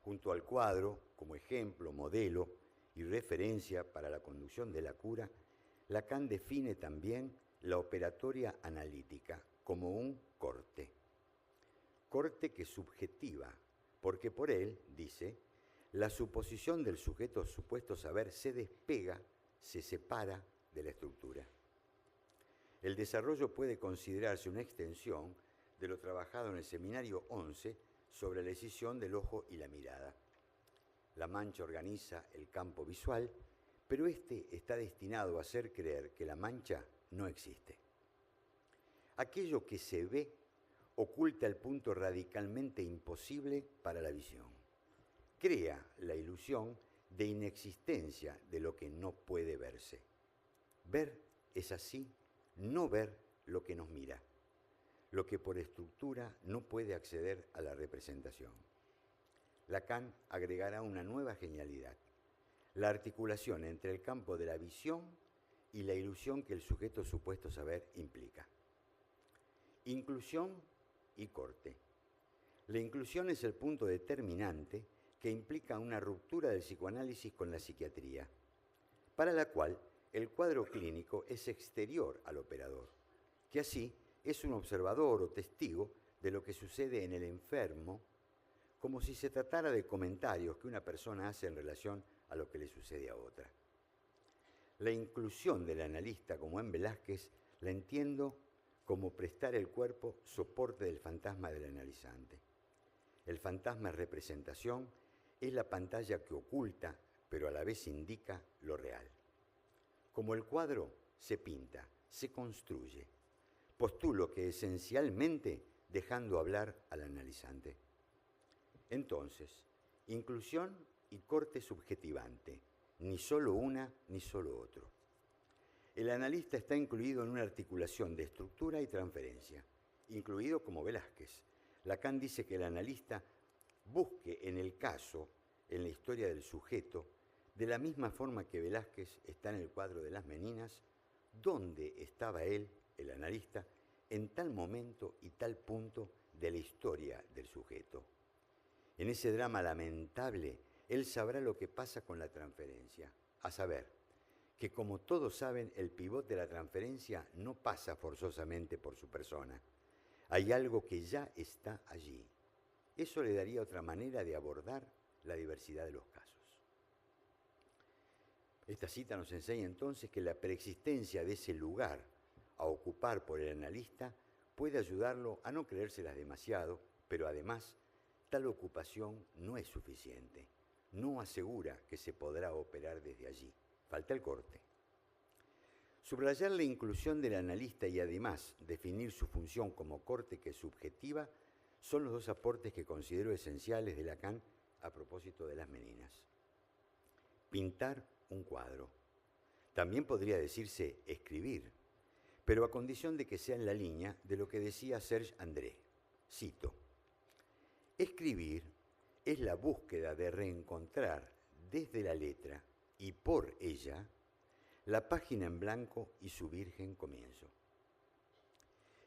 Junto al cuadro, como ejemplo, modelo y referencia para la conducción de la cura, Lacan define también la operatoria analítica como un corte. Corte que subjetiva, porque por él, dice, la suposición del sujeto supuesto saber se despega, se separa de la estructura. El desarrollo puede considerarse una extensión de lo trabajado en el seminario 11 sobre la escisión del ojo y la mirada. La mancha organiza el campo visual, pero este está destinado a hacer creer que la mancha no existe. Aquello que se ve oculta el punto radicalmente imposible para la visión. Crea la ilusión de inexistencia de lo que no puede verse. Ver es así, no ver lo que nos mira, lo que por estructura no puede acceder a la representación. Lacan agregará una nueva genialidad, la articulación entre el campo de la visión y la ilusión que el sujeto supuesto saber implica. Inclusión y corte. La inclusión es el punto determinante que implica una ruptura del psicoanálisis con la psiquiatría, para la cual el cuadro clínico es exterior al operador, que así es un observador o testigo de lo que sucede en el enfermo, como si se tratara de comentarios que una persona hace en relación a lo que le sucede a otra. La inclusión del analista, como en Velázquez, la entiendo como prestar el cuerpo soporte del fantasma del analizante. El fantasma es representación, es la pantalla que oculta, pero a la vez indica lo real. Como el cuadro se pinta, se construye. Postulo que esencialmente dejando hablar al analizante. Entonces, inclusión y corte subjetivante, ni solo una ni solo otro. El analista está incluido en una articulación de estructura y transferencia, incluido como Velázquez. Lacan dice que el analista busque en el caso, en la historia del sujeto, de la misma forma que Velázquez está en el cuadro de las meninas, dónde estaba él, el analista, en tal momento y tal punto de la historia del sujeto. En ese drama lamentable, él sabrá lo que pasa con la transferencia, a saber, que como todos saben, el pivot de la transferencia no pasa forzosamente por su persona. Hay algo que ya está allí. Eso le daría otra manera de abordar la diversidad de los casos. Esta cita nos enseña entonces que la preexistencia de ese lugar a ocupar por el analista puede ayudarlo a no creérselas demasiado, pero además tal ocupación no es suficiente, no asegura que se podrá operar desde allí. Falta el corte. Subrayar la inclusión del analista y además definir su función como corte que es subjetiva son los dos aportes que considero esenciales de Lacan a propósito de las meninas. Pintar un cuadro. También podría decirse escribir, pero a condición de que sea en la línea de lo que decía Serge André. Cito: escribir es la búsqueda de reencontrar desde la letra y por ella la página en blanco y su virgen comienzo.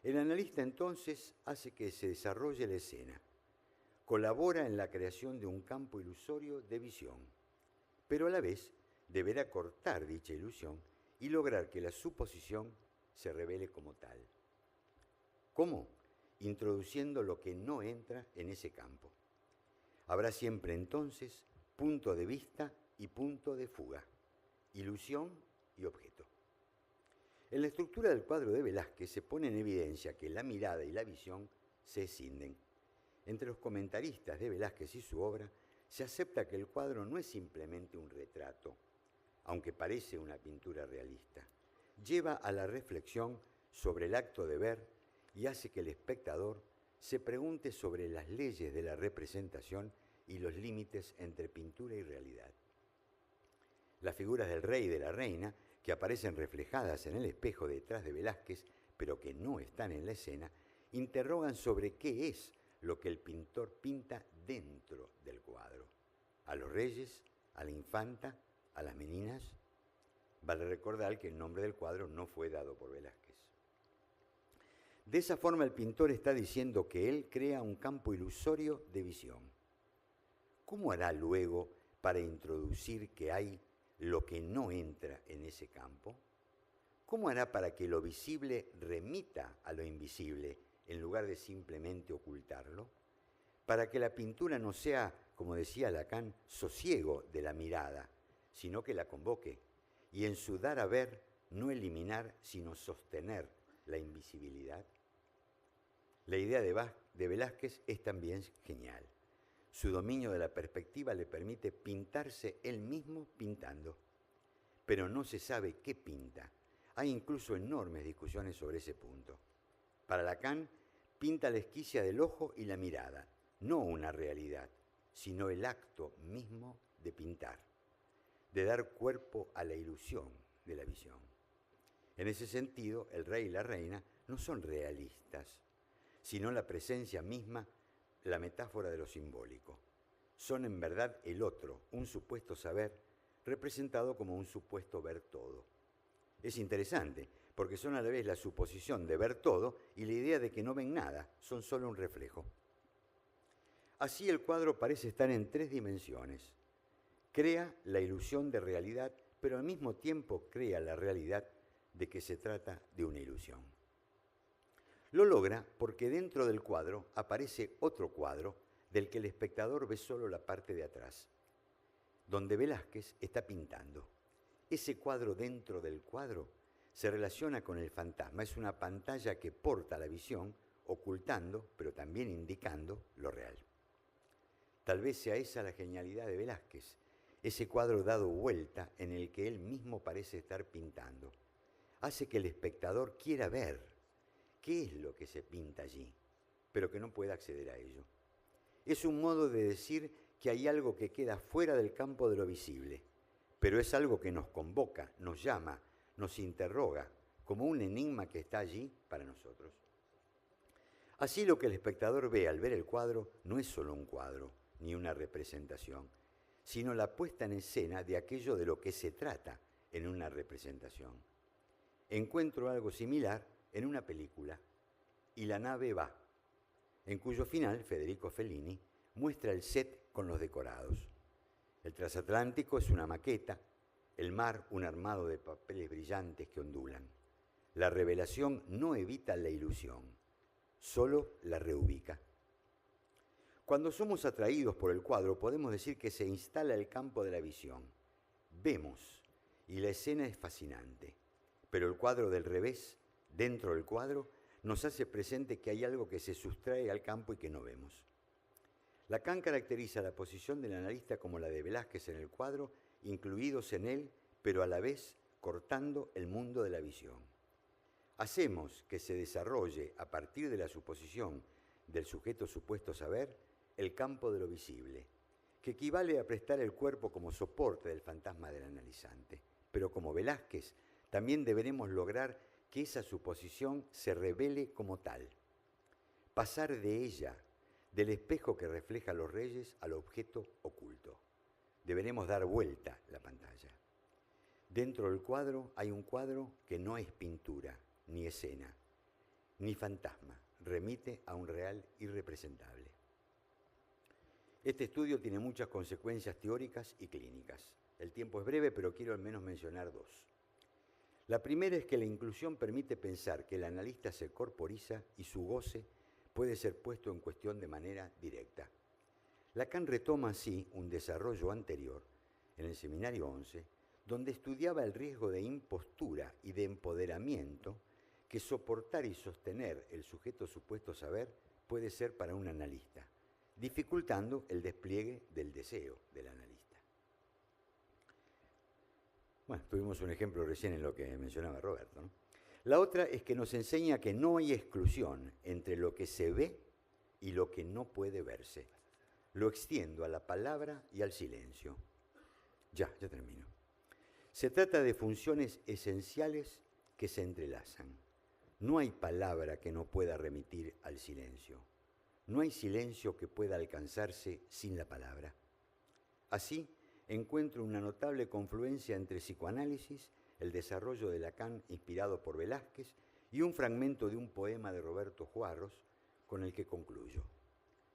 El analista entonces hace que se desarrolle la escena, colabora en la creación de un campo ilusorio de visión, pero a la vez deberá cortar dicha ilusión y lograr que la suposición se revele como tal. ¿Cómo? Introduciendo lo que no entra en ese campo. Habrá siempre entonces punto de vista y punto de fuga, ilusión y objeto. En la estructura del cuadro de Velázquez se pone en evidencia que la mirada y la visión se escinden. Entre los comentaristas de Velázquez y su obra se acepta que el cuadro no es simplemente un retrato, aunque parece una pintura realista. Lleva a la reflexión sobre el acto de ver y hace que el espectador se pregunte sobre las leyes de la representación y los límites entre pintura y realidad. Las figuras del rey y de la reina que aparecen reflejadas en el espejo detrás de Velázquez, pero que no están en la escena, interrogan sobre qué es lo que el pintor pinta dentro del cuadro. A los reyes, a la infanta, a las meninas. Vale recordar que el nombre del cuadro no fue dado por Velázquez. De esa forma el pintor está diciendo que él crea un campo ilusorio de visión. ¿Cómo hará luego para introducir que hay lo que no entra en ese campo? ¿Cómo hará para que lo visible remita a lo invisible en lugar de simplemente ocultarlo? Para que la pintura no sea, como decía Lacan, sosiego de la mirada, sino que la convoque, y en su dar a ver no eliminar, sino sostener la invisibilidad. La idea de Velázquez es también genial. Su dominio de la perspectiva le permite pintarse él mismo pintando, pero no se sabe qué pinta. Hay incluso enormes discusiones sobre ese punto. Para Lacan, pinta la esquicia del ojo y la mirada, no una realidad, sino el acto mismo de pintar, de dar cuerpo a la ilusión de la visión. En ese sentido, el rey y la reina no son realistas, sino la presencia misma, la metáfora de lo simbólico. Son en verdad el otro, un supuesto saber, representado como un supuesto ver todo. Es interesante, porque son a la vez la suposición de ver todo y la idea de que no ven nada, son solo un reflejo. Así el cuadro parece estar en 3 dimensiones. Crea la ilusión de realidad, pero al mismo tiempo crea la realidad de que se trata de una ilusión. Lo logra porque dentro del cuadro aparece otro cuadro del que el espectador ve solo la parte de atrás, donde Velázquez está pintando. Ese cuadro dentro del cuadro se relaciona con el fantasma. Es una pantalla que porta la visión, ocultando, pero también indicando lo real. Tal vez sea esa la genialidad de Velázquez, ese cuadro dado vuelta en el que él mismo parece estar pintando. Hace que el espectador quiera ver qué es lo que se pinta allí, pero que no pueda acceder a ello. Es un modo de decir que hay algo que queda fuera del campo de lo visible, pero es algo que nos convoca, nos llama, nos interroga, como un enigma que está allí para nosotros. Así lo que el espectador ve al ver el cuadro no es solo un cuadro, ni una representación, sino la puesta en escena de aquello de lo que se trata en una representación. Encuentro algo similar en una película, Y la nave va, en cuyo final Federico Fellini muestra el set con los decorados. El transatlántico es una maqueta, el mar un armado de papeles brillantes que ondulan. La revelación no evita la ilusión, solo la reubica. Cuando somos atraídos por el cuadro, podemos decir que se instala el campo de la visión. Vemos, y la escena es fascinante, pero el cuadro del revés, dentro del cuadro, nos hace presente que hay algo que se sustrae al campo y que no vemos. Lacan caracteriza la posición del analista como la de Velázquez en el cuadro, incluidos en él, pero a la vez cortando el mundo de la visión. Hacemos que se desarrolle, a partir de la suposición del sujeto supuesto saber, el campo de lo visible, que equivale a prestar el cuerpo como soporte del fantasma del analizante. Pero como Velázquez, también deberemos lograr que esa suposición se revele como tal. Pasar de ella, del espejo que refleja a los reyes, al objeto oculto. Deberemos dar vuelta la pantalla. Dentro del cuadro hay un cuadro que no es pintura, ni escena, ni fantasma. Remite a un real irrepresentable. Este estudio tiene muchas consecuencias teóricas y clínicas. El tiempo es breve, pero quiero al menos mencionar 2. La primera es que la inclusión permite pensar que el analista se corporiza y su goce puede ser puesto en cuestión de manera directa. Lacan retoma así un desarrollo anterior, en el Seminario 11, donde estudiaba el riesgo de impostura y de empoderamiento que soportar y sostener el sujeto supuesto saber puede ser para un analista, dificultando el despliegue del deseo del analista. Bueno, tuvimos un ejemplo recién en lo que mencionaba Roberto, ¿no? La otra es que nos enseña que no hay exclusión entre lo que se ve y lo que no puede verse. Lo extiendo a la palabra y al silencio. Ya termino. Se trata de funciones esenciales que se entrelazan. No hay palabra que no pueda remitir al silencio. No hay silencio que pueda alcanzarse sin la palabra. Así, encuentro una notable confluencia entre psicoanálisis, el desarrollo de Lacan inspirado por Velázquez y un fragmento de un poema de Roberto Juarros con el que concluyo.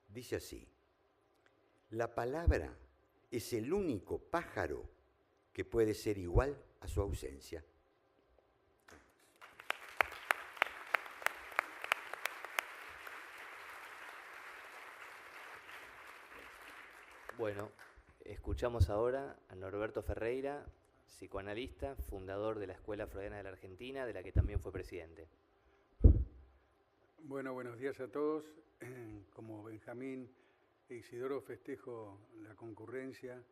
Dice así: la palabra es el único pájaro que puede ser igual a su ausencia. Bueno, escuchamos ahora a Norberto Ferreira, psicoanalista, fundador de la Escuela Freudiana de la Argentina, de la que también fue presidente. Bueno, buenos días a todos. Como Benjamín e Isidoro festejo la concurrencia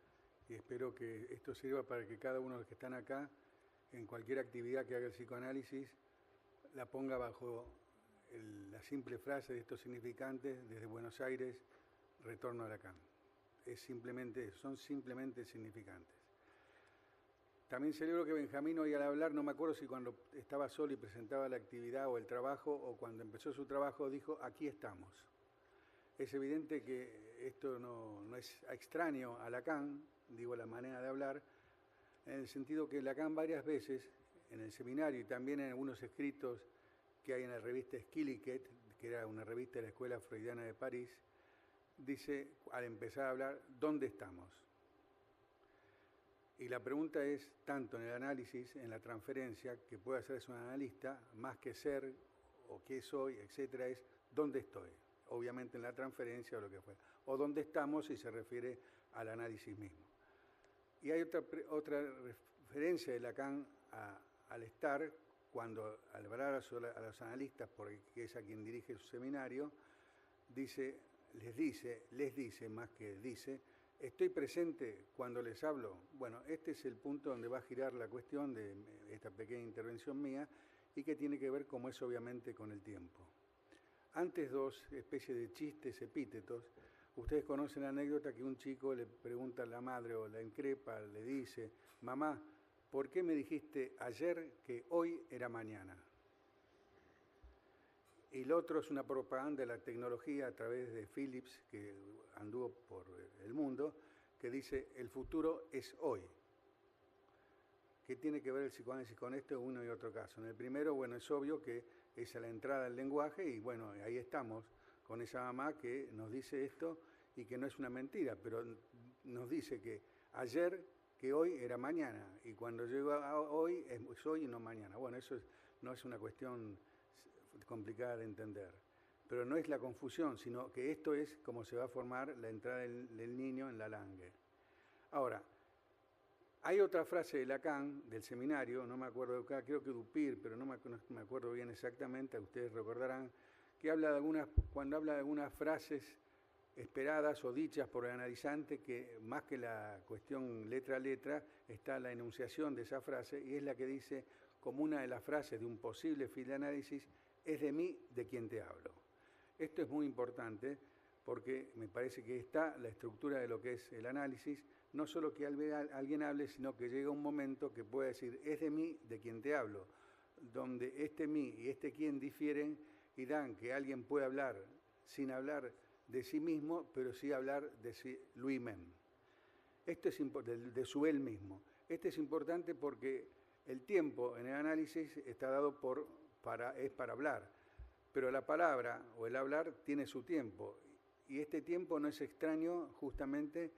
y espero que esto sirva para que cada uno de los que están acá, en cualquier actividad que haga el psicoanálisis, la ponga bajo la simple frase de estos significantes: desde Buenos Aires, retorno a Lacan. Son simplemente significantes. También celebro que Benjamín hoy al hablar, no me acuerdo si cuando estaba solo y presentaba la actividad o el trabajo, o cuando empezó su trabajo, dijo: aquí estamos. Es evidente que esto no es extraño a Lacan, digo la manera de hablar, en el sentido que Lacan varias veces, en el seminario y también en algunos escritos que hay en la revista Skilliket, que era una revista de la Escuela Freudiana de París, dice, al empezar a hablar, ¿dónde estamos? Y la pregunta es, tanto en el análisis, en la transferencia, que puede hacerse un analista, más que ser o qué soy, etcétera, es ¿dónde estoy? Obviamente en la transferencia o lo que fuera. O ¿dónde estamos? Si se refiere al análisis mismo. Y hay otra referencia de Lacan al estar, cuando al hablar a los analistas, porque es a quien dirige su seminario, les dice, más que dice, ¿estoy presente cuando les hablo? Bueno, este es el punto donde va a girar la cuestión de esta pequeña intervención mía y que tiene que ver, como es obviamente, con el tiempo. Antes, dos especies de chistes, epítetos. Ustedes conocen la anécdota que un chico le pregunta a la madre o la increpa, le dice: mamá, ¿por qué me dijiste ayer que hoy era mañana? Y el otro es una propaganda de la tecnología a través de Philips, que anduvo por el mundo, que dice: el futuro es hoy. ¿Qué tiene que ver el psicoanálisis con esto? Uno y otro caso. En el primero, bueno, es obvio que es a la entrada del lenguaje y bueno, ahí estamos con esa mamá que nos dice esto y que no es una mentira, pero nos dice que ayer, que hoy era mañana, y cuando llega a hoy es hoy y no mañana. Bueno, eso no es una cuestión complicada de entender, pero no es la confusión, sino que esto es como se va a formar la entrada del niño en la langue. Ahora, hay otra frase de Lacan, del seminario, no me acuerdo, creo que Dupir, pero no me acuerdo bien exactamente, ustedes recordarán, que cuando habla de algunas frases esperadas o dichas por el analizante, que más que la cuestión letra a letra, está la enunciación de esa frase, y es la que dice, como una de las frases de un posible fin de análisis: es de mí de quien te hablo. Esto es muy importante porque me parece que está la estructura de lo que es el análisis, no solo que alguien hable, sino que llega un momento que pueda decir: es de mí de quien te hablo, donde este mí y este quien difieren y dan que alguien puede hablar sin hablar de sí mismo, pero sí hablar de sí, lui-même. Esto es de su él mismo. Este es importante porque el tiempo en el análisis está dado para hablar, pero la palabra o el hablar tiene su tiempo, y este tiempo no es extraño justamente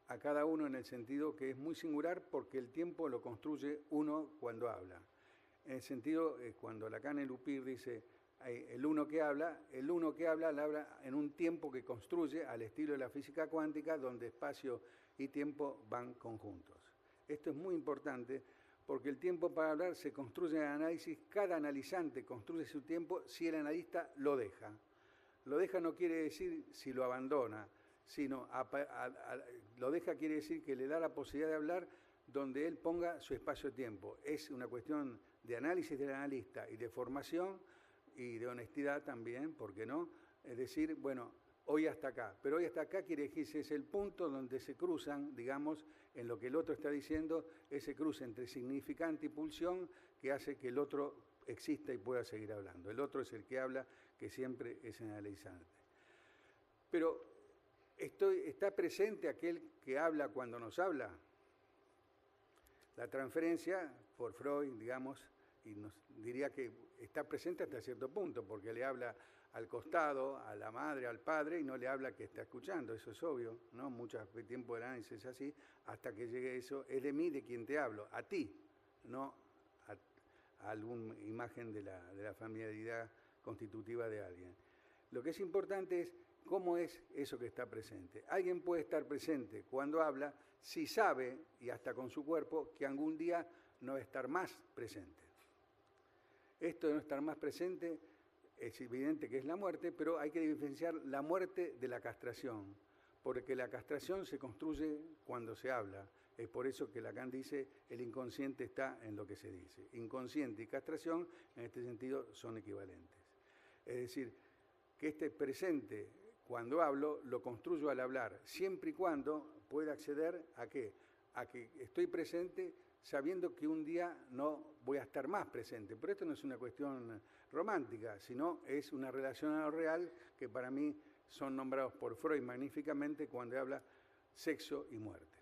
a cada uno en el sentido que es muy singular, porque el tiempo lo construye uno cuando habla. En el sentido, cuando Lacan en Dupir dice el uno que habla habla en un tiempo que construye al estilo de la física cuántica, donde espacio y tiempo van conjuntos. Esto es muy importante porque el tiempo para hablar se construye en el análisis, cada analizante construye su tiempo si el analista lo deja. Lo deja no quiere decir si lo abandona, sino lo deja quiere decir que le da la posibilidad de hablar donde él ponga su espacio-tiempo. Es una cuestión de análisis del analista y de formación y de honestidad también, ¿por qué no? Es decir, bueno, hoy hasta acá. Pero hoy hasta acá quiere decir que es el punto donde se cruzan, digamos, en lo que el otro está diciendo, ese cruce entre significante y pulsión que hace que el otro exista y pueda seguir hablando. El otro es el que habla, que siempre es analizante. Pero, ¿está presente aquel que habla cuando nos habla? La transferencia, por Freud, digamos, y nos diría que está presente hasta cierto punto, porque le habla al costado, a la madre, al padre, y no le habla que está escuchando, eso es obvio, ¿no? Mucho tiempo del análisis es así, hasta que llegue eso, es de mí de quien te hablo, a ti, no a alguna imagen de la familiaridad constitutiva de alguien. Lo que es importante es cómo es eso que está presente. Alguien puede estar presente cuando habla si sabe, y hasta con su cuerpo, que algún día no va a estar más presente. Esto de no estar más presente es evidente que es la muerte, pero hay que diferenciar la muerte de la castración, porque la castración se construye cuando se habla. Es por eso que Lacan dice el inconsciente está en lo que se dice. Inconsciente y castración, en este sentido, son equivalentes. Es decir, que este presente, cuando hablo, lo construyo al hablar, siempre y cuando pueda acceder a ¿qué? A que estoy presente sabiendo que un día no voy a estar más presente. Pero esto no es una cuestión romántica, sino es una relación a lo real que para mí son nombrados por Freud magníficamente cuando habla sexo y muerte.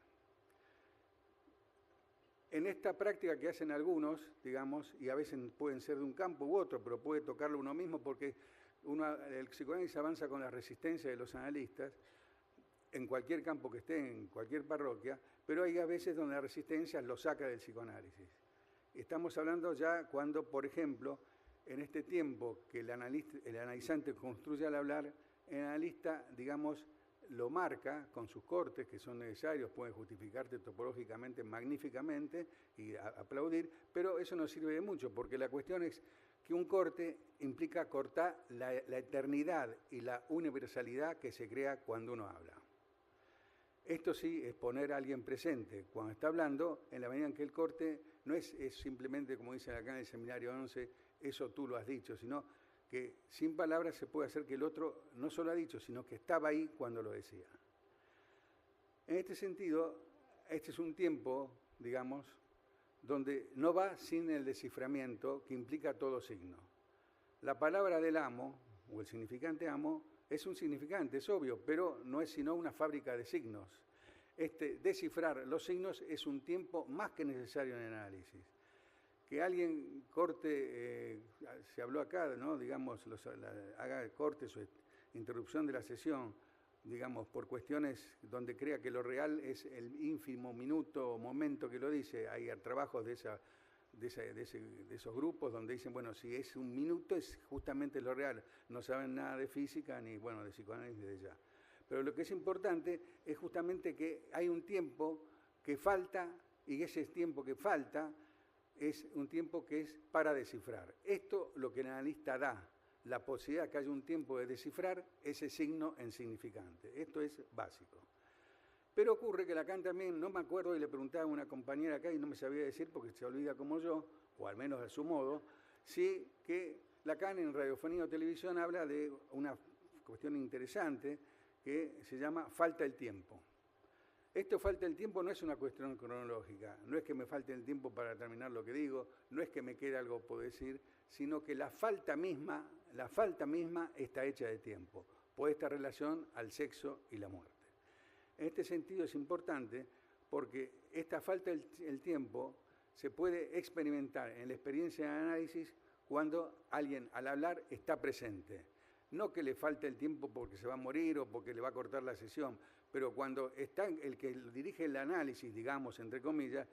En esta práctica que hacen algunos, digamos, y a veces pueden ser de un campo u otro, pero puede tocarlo uno mismo porque el psicoanálisis avanza con la resistencia de los analistas, en cualquier campo que esté, en cualquier parroquia, pero hay a veces donde la resistencia lo saca del psicoanálisis. Estamos hablando ya cuando, por ejemplo, en este tiempo que el analizante construye al hablar, el analista, digamos, lo marca con sus cortes que son necesarios, pueden justificarte topológicamente magníficamente y aplaudir, pero eso no sirve de mucho, porque la cuestión es que un corte implica cortar la eternidad y la universalidad que se crea cuando uno habla. Esto sí es poner a alguien presente cuando está hablando, en la medida en que el corte no es simplemente, como dice acá en el seminario 11, eso tú lo has dicho, sino que sin palabras se puede hacer que el otro no solo ha dicho, sino que estaba ahí cuando lo decía. En este sentido, este es un tiempo, digamos, donde no va sin el desciframiento que implica todo signo. La palabra del amo, o el significante amo, es un significante, es obvio, pero no es sino una fábrica de signos. Descifrar los signos es un tiempo más que necesario en el análisis. Que alguien corte, se habló acá, ¿no? Digamos, haga cortes o interrupción de la sesión, digamos, por cuestiones donde crea que lo real es el ínfimo minuto o momento que lo dice. Hay trabajos de esos grupos donde dicen, bueno, si es un minuto es justamente lo real. No saben nada de física ni, bueno, de psicoanálisis de ya. Pero lo que es importante es justamente que hay un tiempo que falta y ese tiempo que falta es un tiempo que es para descifrar. Esto lo que el analista da, la posibilidad de que haya un tiempo de descifrar ese signo en significante. Esto es básico. Pero ocurre que Lacan también, no me acuerdo, y le preguntaba a una compañera acá y no me sabía decir porque se olvida como yo, o al menos a su modo, sí que Lacan en radiofonía o televisión habla de una cuestión interesante que se llama falta el tiempo. Esto falta el tiempo no es una cuestión cronológica, no es que me falte el tiempo para terminar lo que digo, no es que me quede algo por decir, sino que la falta misma está hecha de tiempo, por esta relación al sexo y la muerte. En este sentido es importante porque esta falta del tiempo se puede experimentar en la experiencia de análisis cuando alguien al hablar está presente. No que le falte el tiempo porque se va a morir o porque le va a cortar la sesión, pero cuando está el que dirige el análisis, digamos, entre comillas,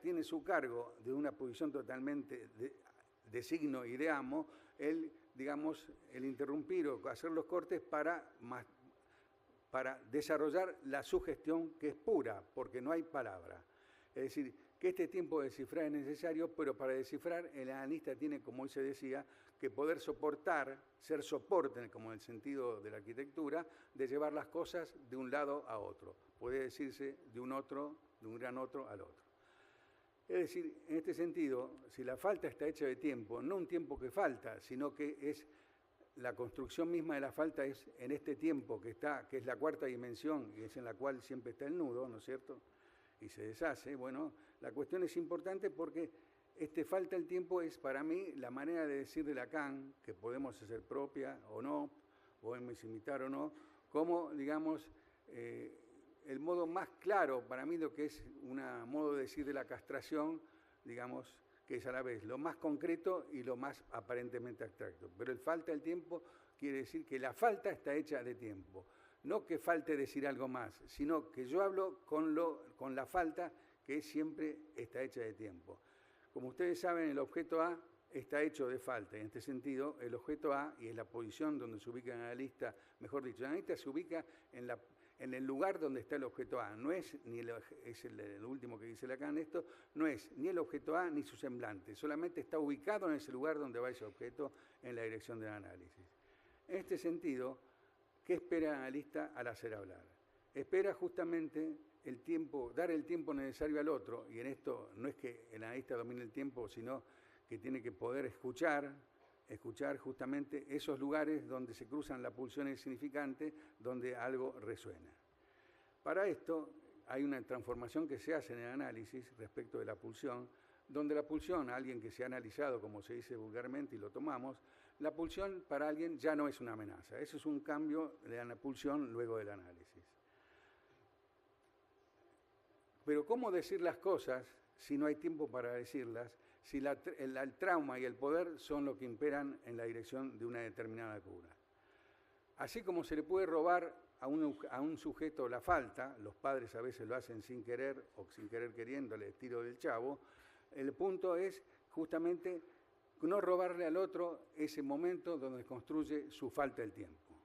tiene su cargo de una posición totalmente de signo y de amo, el interrumpir o hacer los cortes para desarrollar la sugestión que es pura, porque no hay palabra. Es decir, que este tiempo de descifrar es necesario, pero para descifrar el analista tiene, como hoy se decía, que poder soportar, ser soporte, como en el sentido de la arquitectura, de llevar las cosas de un lado a otro. Puede decirse de un gran otro al otro. Es decir, en este sentido, si la falta está hecha de tiempo, no un tiempo que falta, sino que es la construcción misma de la falta es en este tiempo que es la cuarta dimensión, y es en la cual siempre está el nudo, ¿no es cierto? Y se deshace. Bueno, la cuestión es importante porque falta el tiempo es para mí la manera de decir de Lacan, que podemos hacer propia o no, podemos imitar o no, como, digamos, el modo más claro para mí lo que es un modo de decir de la castración, digamos, que es a la vez lo más concreto y lo más aparentemente abstracto. Pero el falta del tiempo quiere decir que la falta está hecha de tiempo. No que falte decir algo más, sino que yo hablo con la falta que siempre está hecha de tiempo. Como ustedes saben, el objeto A está hecho de falta. En este sentido, el objeto A, y es la posición donde se ubica el analista, mejor dicho, el analista se ubica en el lugar donde está el objeto A. No es, es el último que dice Lacan esto, no es ni el objeto A ni su semblante, solamente está ubicado en ese lugar donde va ese objeto en la dirección del análisis. En este sentido, ¿qué espera el analista al hacer hablar? Espera justamente el tiempo, dar el tiempo necesario al otro, y en esto no es que el analista domine el tiempo, sino que tiene que poder escuchar justamente esos lugares donde se cruzan la pulsión y el significante, donde algo resuena. Para esto hay una transformación que se hace en el análisis respecto de la pulsión, donde la pulsión, alguien que se ha analizado, como se dice vulgarmente, y lo tomamos, la pulsión para alguien ya no es una amenaza. Eso es un cambio de la pulsión luego del análisis. Pero ¿cómo decir las cosas si no hay tiempo para decirlas? Si el trauma y el poder son lo que imperan en la dirección de una determinada cura. Así como se le puede robar a un sujeto la falta, los padres a veces lo hacen sin querer o sin querer queriendo, al estilo del Chavo, el punto es justamente no robarle al otro ese momento donde construye su falta del tiempo.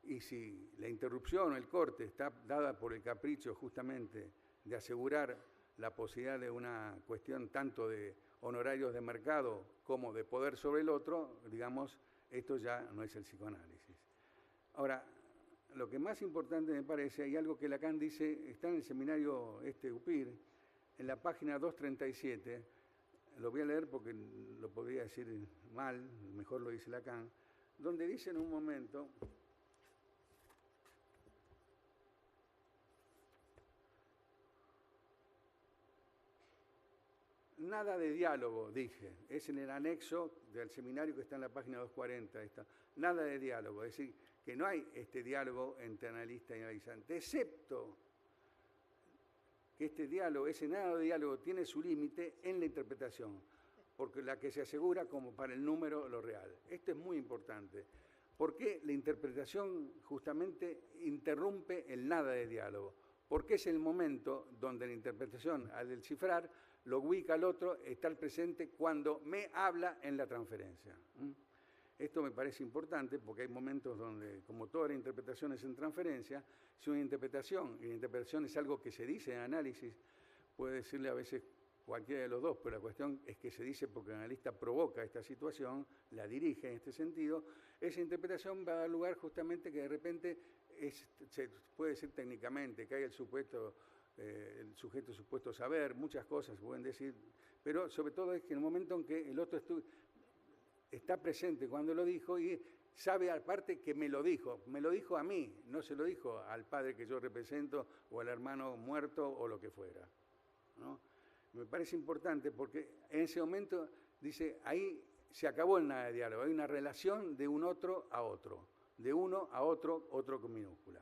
Y si la interrupción o el corte está dada por el capricho justamente de asegurar la posibilidad de una cuestión tanto de honorarios de mercado como de poder sobre el otro, digamos, esto ya no es el psicoanálisis. Ahora, lo que más importante me parece, hay algo que Lacan dice, está en el seminario UPIR, en la página 237, lo voy a leer porque lo podría decir mal, mejor lo dice Lacan, donde dice en un momento: nada de diálogo, dije, es en el anexo del seminario que está en la página 240, nada de diálogo, es decir, que no hay este diálogo entre analista y analizante, excepto que este diálogo, ese nada de diálogo tiene su límite en la interpretación, porque la que se asegura como para el número lo real. Esto es muy importante, porque la interpretación justamente interrumpe el nada de diálogo, porque es el momento donde la interpretación, al descifrar, lo ubica al otro, está al presente cuando me habla en la transferencia. Esto me parece importante porque hay momentos donde, como toda la interpretación es en transferencia, si una interpretación, y la interpretación es algo que se dice en análisis, puede decirle a veces cualquiera de los dos, pero la cuestión es que se dice porque el analista provoca esta situación, la dirige en este sentido, esa interpretación va a dar lugar justamente que de repente, se puede decir técnicamente, que hay el sujeto supuesto saber, muchas cosas se pueden decir, pero sobre todo es que en el momento en que el otro está presente cuando lo dijo y sabe aparte que me lo dijo a mí, no se lo dijo al padre que yo represento o al hermano muerto o lo que fuera, ¿no? Me parece importante porque en ese momento dice, ahí se acabó el nada de diálogo, hay una relación de un otro a otro, de uno a otro, otro con minúscula.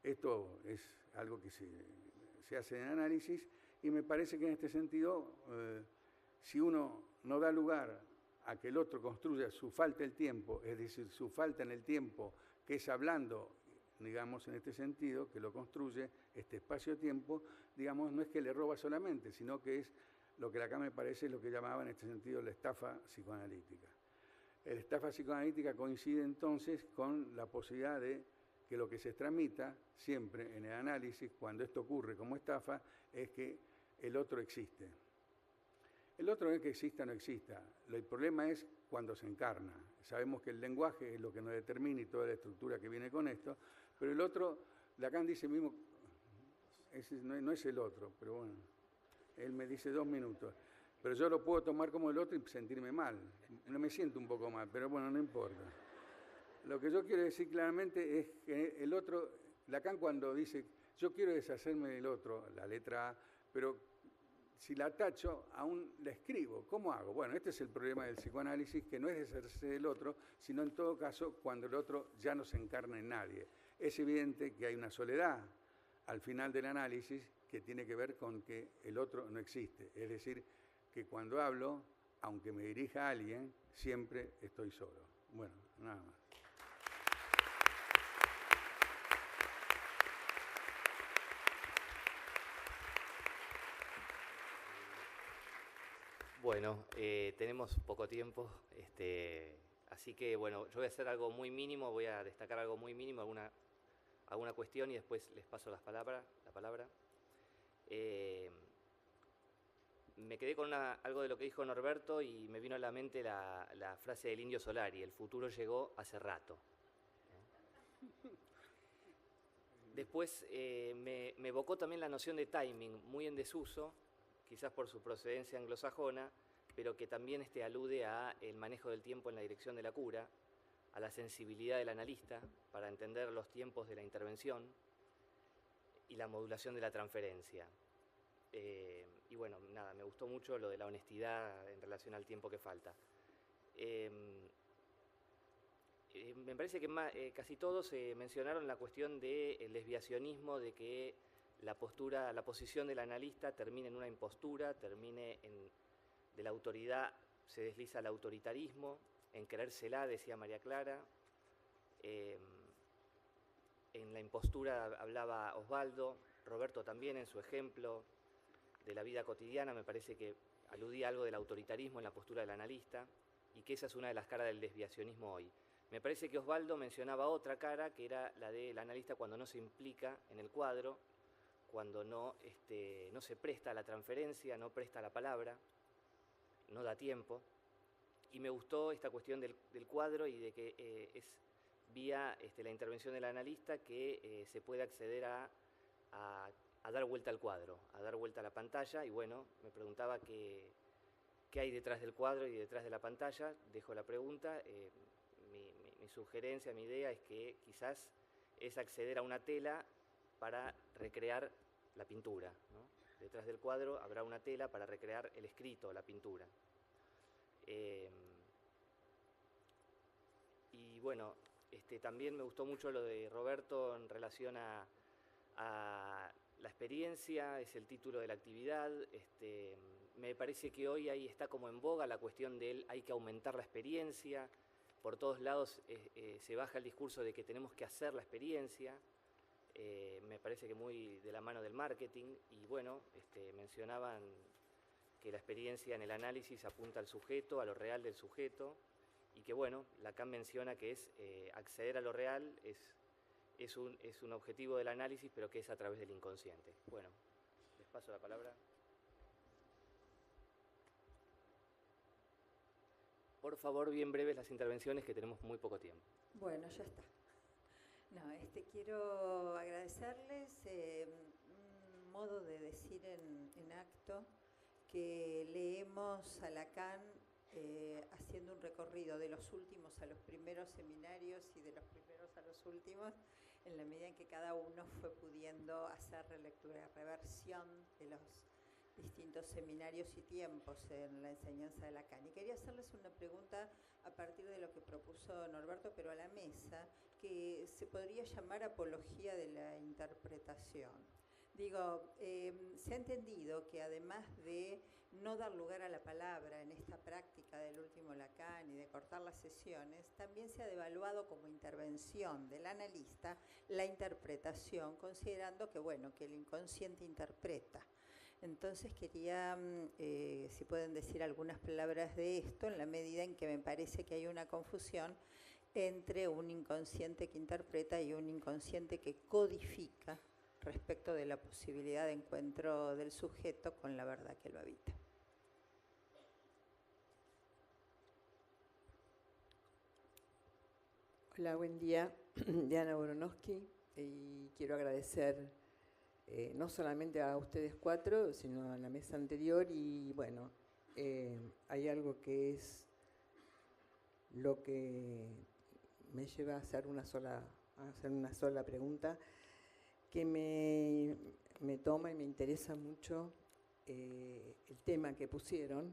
Esto es algo que se hace en análisis y me parece que en este sentido, si uno no da lugar a que el otro construya su falta del tiempo, es decir, su falta en el tiempo, que es hablando, digamos, en este sentido, que lo construye, este espacio-tiempo, digamos, no es que le roba solamente, sino que es lo que acá me parece es lo que llamaba en este sentido la estafa psicoanalítica. La estafa psicoanalítica coincide entonces con la posibilidad de que lo que se tramita siempre en el análisis, cuando esto ocurre como estafa, es que el otro existe. El otro no es que exista o no exista, el problema es cuando se encarna. Sabemos que el lenguaje es lo que nos determina y toda la estructura que viene con esto, pero el otro, Lacan dice mismo, no es el otro, pero bueno, él me dice 2 minutos, pero yo lo puedo tomar como el otro y sentirme mal. No me siento un poco mal, pero bueno, no importa. Lo que yo quiero decir claramente es que el otro, Lacan cuando dice, yo quiero deshacerme del otro, la letra A, pero si la tacho, aún la escribo. ¿Cómo hago? Bueno, este es el problema del psicoanálisis, que no es deshacerse del otro, sino en todo caso cuando el otro ya no se encarna en nadie. Es evidente que hay una soledad al final del análisis que tiene que ver con que el otro no existe. Es decir, que cuando hablo, aunque me dirija a alguien, siempre estoy solo. Bueno, nada más. Bueno, tenemos poco tiempo, así que bueno, yo voy a hacer algo muy mínimo, voy a destacar algo muy mínimo, alguna cuestión y después les paso la palabra. Me quedé con algo de lo que dijo Norberto y me vino a la mente la frase del Indio Solari: el futuro llegó hace rato. Después me evocó también la noción de timing, muy en desuso, quizás por su procedencia anglosajona, pero que también alude a el manejo del tiempo en la dirección de la cura, a la sensibilidad del analista para entender los tiempos de la intervención y la modulación de la transferencia. Y bueno, nada, me gustó mucho lo de la honestidad en relación al tiempo que falta. Me parece que casi todos mencionaron la cuestión del desviacionismo, de que la posición del analista termine en una impostura, de la autoridad se desliza al autoritarismo, en creérsela, decía María Clara. En la impostura hablaba Osvaldo, Roberto también en su ejemplo de la vida cotidiana, me parece que aludía algo del autoritarismo en la postura del analista, y que esa es una de las caras del desviacionismo hoy. Me parece que Osvaldo mencionaba otra cara, que era la del analista cuando no se implica en el cuadro, cuando no se presta a la transferencia, no presta la palabra, no da tiempo. Y me gustó esta cuestión del cuadro y de que es vía la intervención del analista que se puede acceder a dar vuelta al cuadro, a dar vuelta a la pantalla. Y bueno, me preguntaba qué hay detrás del cuadro y detrás de la pantalla. Dejo la pregunta. Mi sugerencia, mi idea es que quizás es acceder a una tela para recrear la pintura, ¿no? Detrás del cuadro habrá una tela para recrear el escrito, la pintura. Y bueno, también me gustó mucho lo de Roberto en relación a la experiencia, es el título de la actividad. Me parece que hoy ahí está como en boga la cuestión de hay que aumentar la experiencia. Por todos lados se baja el discurso de que tenemos que hacer la experiencia. Me parece que muy de la mano del marketing. Y bueno, mencionaban que la experiencia en el análisis apunta al sujeto, a lo real del sujeto, y que bueno, Lacan menciona que es acceder a lo real, es un objetivo del análisis, pero que es a través del inconsciente. Bueno, les paso la palabra. Por favor, bien breves las intervenciones, que tenemos muy poco tiempo. Bueno, ya está. No, quiero agradecerles un modo de decir en acto que leemos a Lacan haciendo un recorrido de los últimos a los primeros seminarios y de los primeros a los últimos, en la medida en que cada uno fue pudiendo hacer relectura, reversión de los distintos seminarios y tiempos en la enseñanza de Lacan. Y quería hacerles una pregunta a partir de lo que propuso Norberto, pero a la mesa, que se podría llamar apología de la interpretación. Digo, se ha entendido que además de no dar lugar a la palabra en esta práctica del último Lacan y de cortar las sesiones, también se ha devaluado como intervención del analista la interpretación, considerando que, bueno, que el inconsciente interpreta. Entonces quería, si pueden decir algunas palabras de esto, en la medida en que me parece que hay una confusión entre un inconsciente que interpreta y un inconsciente que codifica respecto de la posibilidad de encuentro del sujeto con la verdad que lo habita. Hola, buen día. Diana Boronowski, y quiero agradecer no solamente a ustedes cuatro, sino a la mesa anterior. Y bueno, hay algo que es lo que me lleva a hacer una sola pregunta que me toma y me interesa mucho el tema que pusieron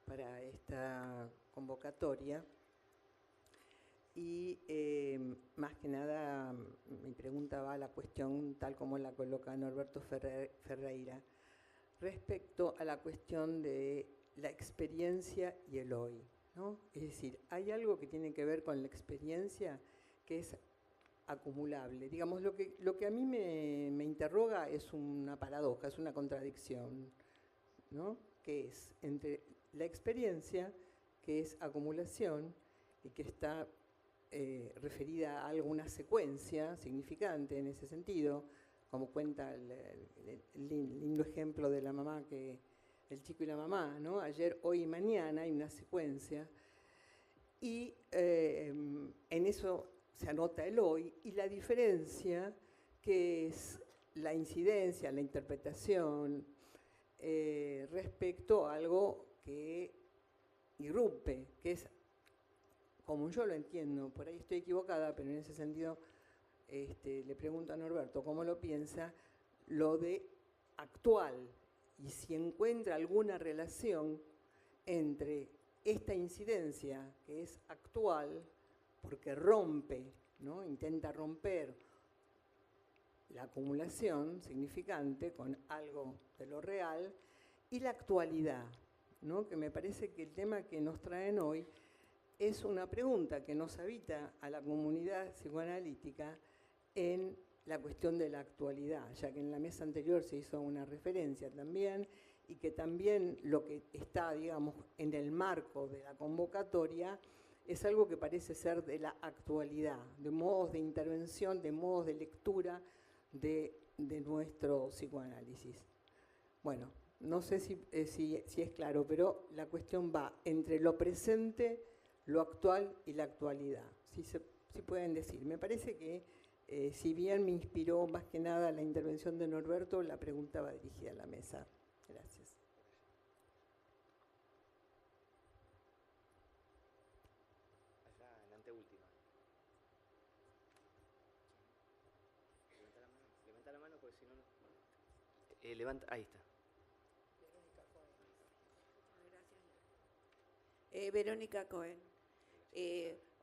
para esta convocatoria. Y más que nada mi pregunta va a la cuestión tal como la coloca Norberto Ferreira, respecto a la cuestión de la experiencia y el hoy, ¿no? Es decir, hay algo que tiene que ver con la experiencia que es acumulable. Digamos, lo que a mí me interroga es una paradoja, es una contradicción, ¿no? Que es entre la experiencia, que es acumulación y que está referida a alguna secuencia significante en ese sentido, como cuenta el lindo ejemplo de la mamá, el chico y la mamá, ¿no? Ayer, hoy y mañana hay una secuencia, y en eso se anota el hoy, y la diferencia, que es la incidencia, la interpretación, respecto a algo que irrumpe, que es, como yo lo entiendo, por ahí estoy equivocada, pero en ese sentido le pregunto a Norberto cómo lo piensa, lo de actual, y si encuentra alguna relación entre esta incidencia que es actual, porque rompe, ¿no? Intenta romper la acumulación significante con algo de lo real, y la actualidad, ¿no? Que me parece que el tema que nos traen hoy es una pregunta que nos habita a la comunidad psicoanalítica en la cuestión de la actualidad, ya que en la mesa anterior se hizo una referencia también, y que también lo que está, digamos, en el marco de la convocatoria es algo que parece ser de la actualidad, de modos de intervención, de modos de lectura de nuestro psicoanálisis. Bueno, no sé si es claro, pero la cuestión va entre lo presente, lo actual y la actualidad. Si pueden decir. Me parece que, si bien me inspiró más que nada la intervención de Norberto, la pregunta va dirigida a la mesa. Gracias. Allá en la anteúltima. Levanta la mano porque si no... ahí está. Verónica Cohen.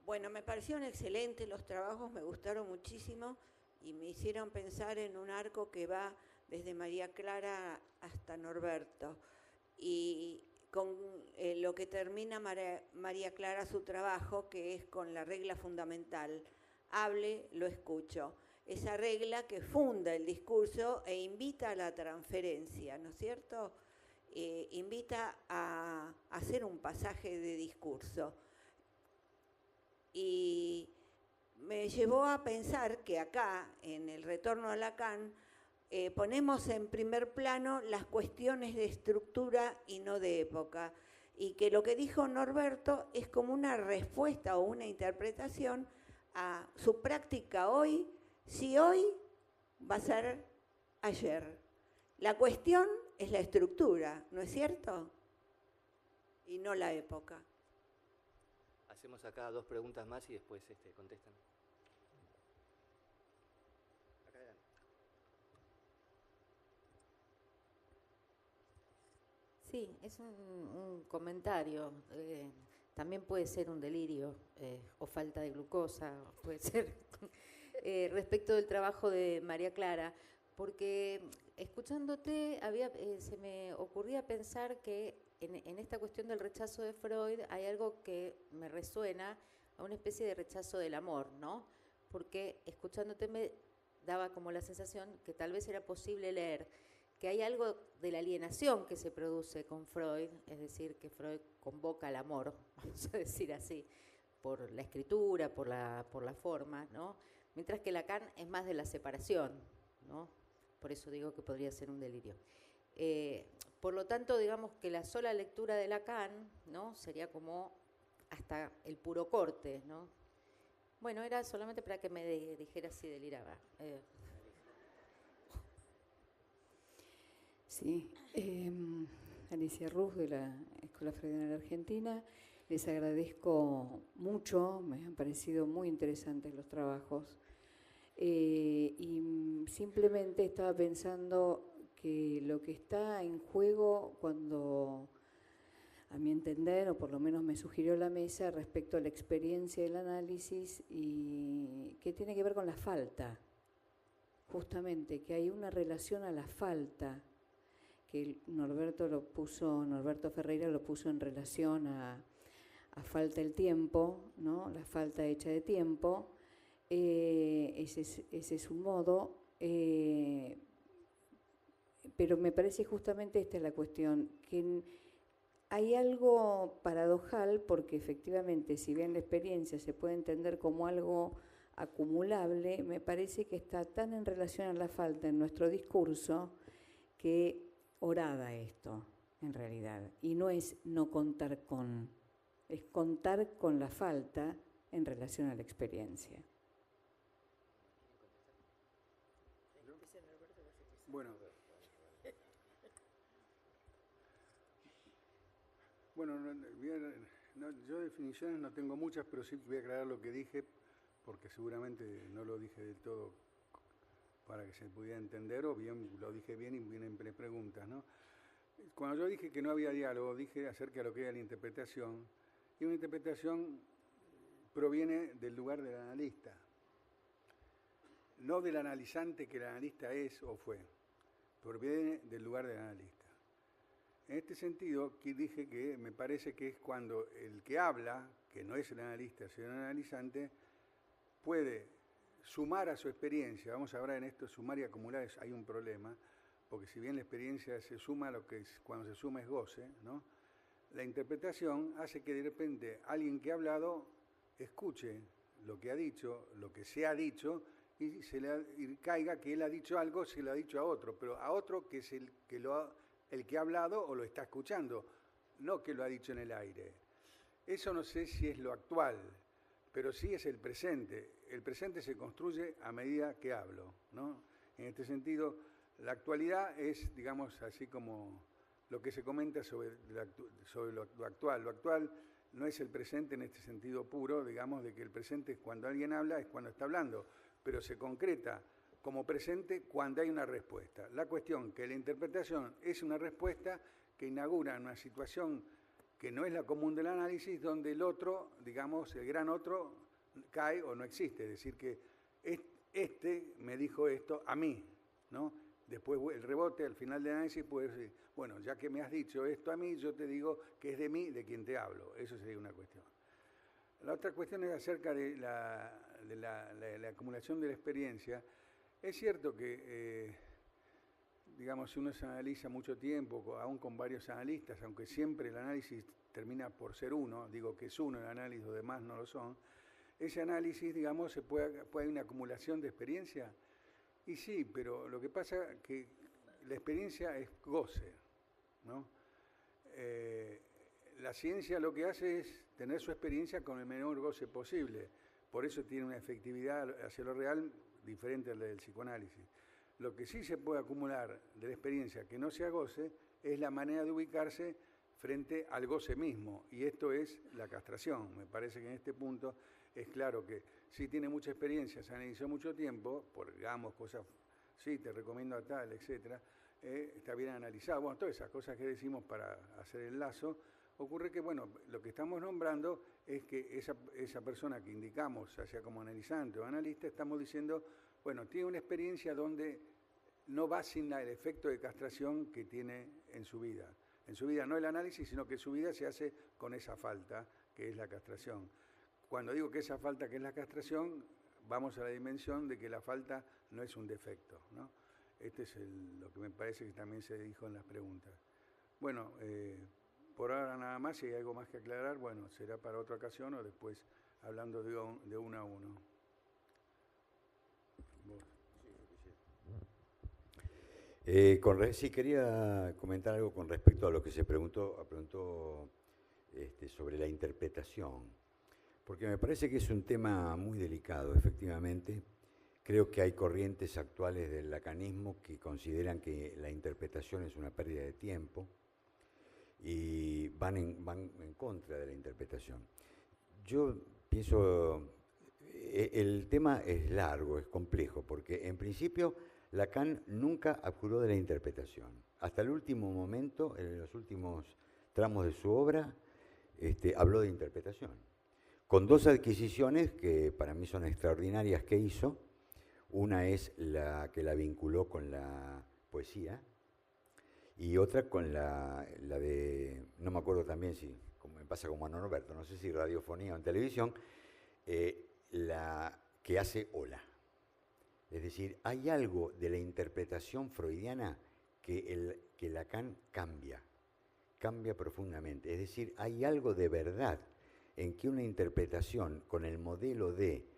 Bueno, me parecieron excelentes los trabajos, me gustaron muchísimo y me hicieron pensar en un arco que va desde María Clara hasta Norberto. Y con lo que termina María Clara su trabajo, que es con la regla fundamental, hable, lo escucho. Esa regla que funda el discurso e invita a la transferencia, ¿no es cierto? Invita a hacer un pasaje de discurso. Y me llevó a pensar que acá, en el retorno a Lacan, ponemos en primer plano las cuestiones de estructura y no de época, y que lo que dijo Norberto es como una respuesta o una interpretación a su práctica hoy, si hoy va a ser ayer. La cuestión es la estructura, ¿no es cierto? Y no la época. Hacemos acá 2 preguntas más y después contestan. Acá adelante. Sí, es un comentario. También puede ser un delirio o falta de glucosa, puede ser respecto del trabajo de María Clara, porque escuchándote se me ocurría pensar que en esta cuestión del rechazo de Freud hay algo que me resuena a una especie de rechazo del amor, ¿no? Porque escuchándote me daba como la sensación que tal vez era posible leer que hay algo de la alienación que se produce con Freud, es decir, que Freud convoca al amor, vamos a decir así, por la escritura, por la forma, ¿no? Mientras que Lacan es más de la separación, ¿no? Por eso digo que podría ser un delirio. Por lo tanto, digamos que la sola lectura de Lacan, ¿no? Sería como hasta el puro corte, ¿no? Bueno, era solamente para que me dijera si deliraba. Sí, Alicia Ruz, de la Escuela Freudiana de la Argentina. Les agradezco mucho, me han parecido muy interesantes los trabajos. Y simplemente estaba pensando que lo que está en juego cuando, a mi entender, o por lo menos me sugirió la mesa, respecto a la experiencia del análisis, y que tiene que ver con la falta, justamente, que hay una relación a la falta, que Norberto Ferreira lo puso en relación a falta el tiempo, ¿no? La falta hecha de tiempo. Ese es un modo, pero me parece justamente esta es la cuestión, que hay algo paradojal, porque efectivamente, si bien la experiencia se puede entender como algo acumulable, me parece que está tan en relación a la falta en nuestro discurso que horada esto, en realidad, y no es no contar con, es contar con la falta en relación a la experiencia. Bueno, yo definiciones no tengo muchas, pero sí voy a aclarar lo que dije, porque seguramente no lo dije del todo para que se pudiera entender, o bien lo dije bien y vienen preguntas, ¿no? Cuando yo dije que no había diálogo, dije acerca de lo que era la interpretación, y una interpretación proviene del lugar del analista, no del analizante que el analista es o fue, proviene del lugar del analista. En este sentido, dije que me parece que es cuando el que habla, que no es el analista, sino el analizante, puede sumar a su experiencia. Vamos a hablar en esto, sumar y acumular, hay un problema, porque si bien la experiencia se suma, cuando se suma es goce, ¿no? La interpretación hace que de repente alguien que ha hablado escuche lo que ha dicho, lo que se ha dicho, y caiga que él ha dicho algo, se lo ha dicho a otro, pero a otro que es el que ha hablado o lo está escuchando, no que lo ha dicho en el aire. Eso no sé si es lo actual, pero sí es el presente. El presente se construye a medida que hablo, ¿no? En este sentido, la actualidad es, digamos, así como lo que se comenta sobre lo actual. Lo actual no es el presente en este sentido puro, digamos, de que el presente es cuando alguien habla, es cuando está hablando, pero se concreta como presente cuando hay una respuesta. La cuestión que la interpretación es una respuesta que inaugura una situación que no es la común del análisis, donde el otro, digamos, el gran otro, cae o no existe. Es decir, que este me dijo esto a mí, ¿no? Después el rebote al final del análisis puede decir, bueno, ya que me has dicho esto a mí, yo te digo que es de mí, de quien te hablo. Eso sería una cuestión. La otra cuestión es acerca de la acumulación de la experiencia. Es cierto que, digamos, si uno se analiza mucho tiempo, aún con varios analistas, aunque siempre el análisis termina por ser uno, digo que es uno el análisis, los demás no lo son, ese análisis, digamos, puede haber una acumulación de experiencia. Y sí, pero lo que pasa es que la experiencia es goce, ¿no? La ciencia lo que hace es tener su experiencia con el menor goce posible. Por eso tiene una efectividad hacia lo real diferente a la del psicoanálisis. Lo que sí se puede acumular de la experiencia que no sea goce es la manera de ubicarse frente al goce mismo, y esto es la castración. Me parece que en este punto es claro que si tiene mucha experiencia, se analizó mucho tiempo, por, digamos, cosas, sí, te recomiendo a tal, etcétera, está bien analizado. Bueno, todas esas cosas que decimos para hacer el lazo, ocurre que, bueno, lo que estamos nombrando es que esa persona que indicamos, ya sea como analizante o analista, estamos diciendo, bueno, tiene una experiencia donde no va sin el efecto de castración que tiene en su vida. En su vida no el análisis, sino que su vida se hace con esa falta, que es la castración. Cuando digo que esa falta, que es la castración, vamos a la dimensión de que la falta no es un defecto, ¿no? Este es lo que me parece que también se dijo en las preguntas. Bueno, por ahora nada más, si hay algo más que aclarar, bueno, será para otra ocasión o después hablando de uno a uno. Sí, quería comentar algo con respecto a lo que se preguntó sobre la interpretación, porque me parece que es un tema muy delicado, efectivamente. Creo que hay corrientes actuales del lacanismo que consideran que la interpretación es una pérdida de tiempo, y van en contra de la interpretación. Yo pienso, el tema es largo, es complejo, porque en principio Lacan nunca abjuró de la interpretación. Hasta el último momento, en los últimos tramos de su obra, habló de interpretación, con dos adquisiciones que para mí son extraordinarias que hizo. Una es la que la vinculó con la poesía y otra con la de, no me acuerdo también si, como me pasa con Juan Norberto, no sé si radiofonía o en televisión, la que hace ola. Es decir, hay algo de la interpretación freudiana que Lacan cambia profundamente. Es decir, hay algo de verdad en que una interpretación con el modelo de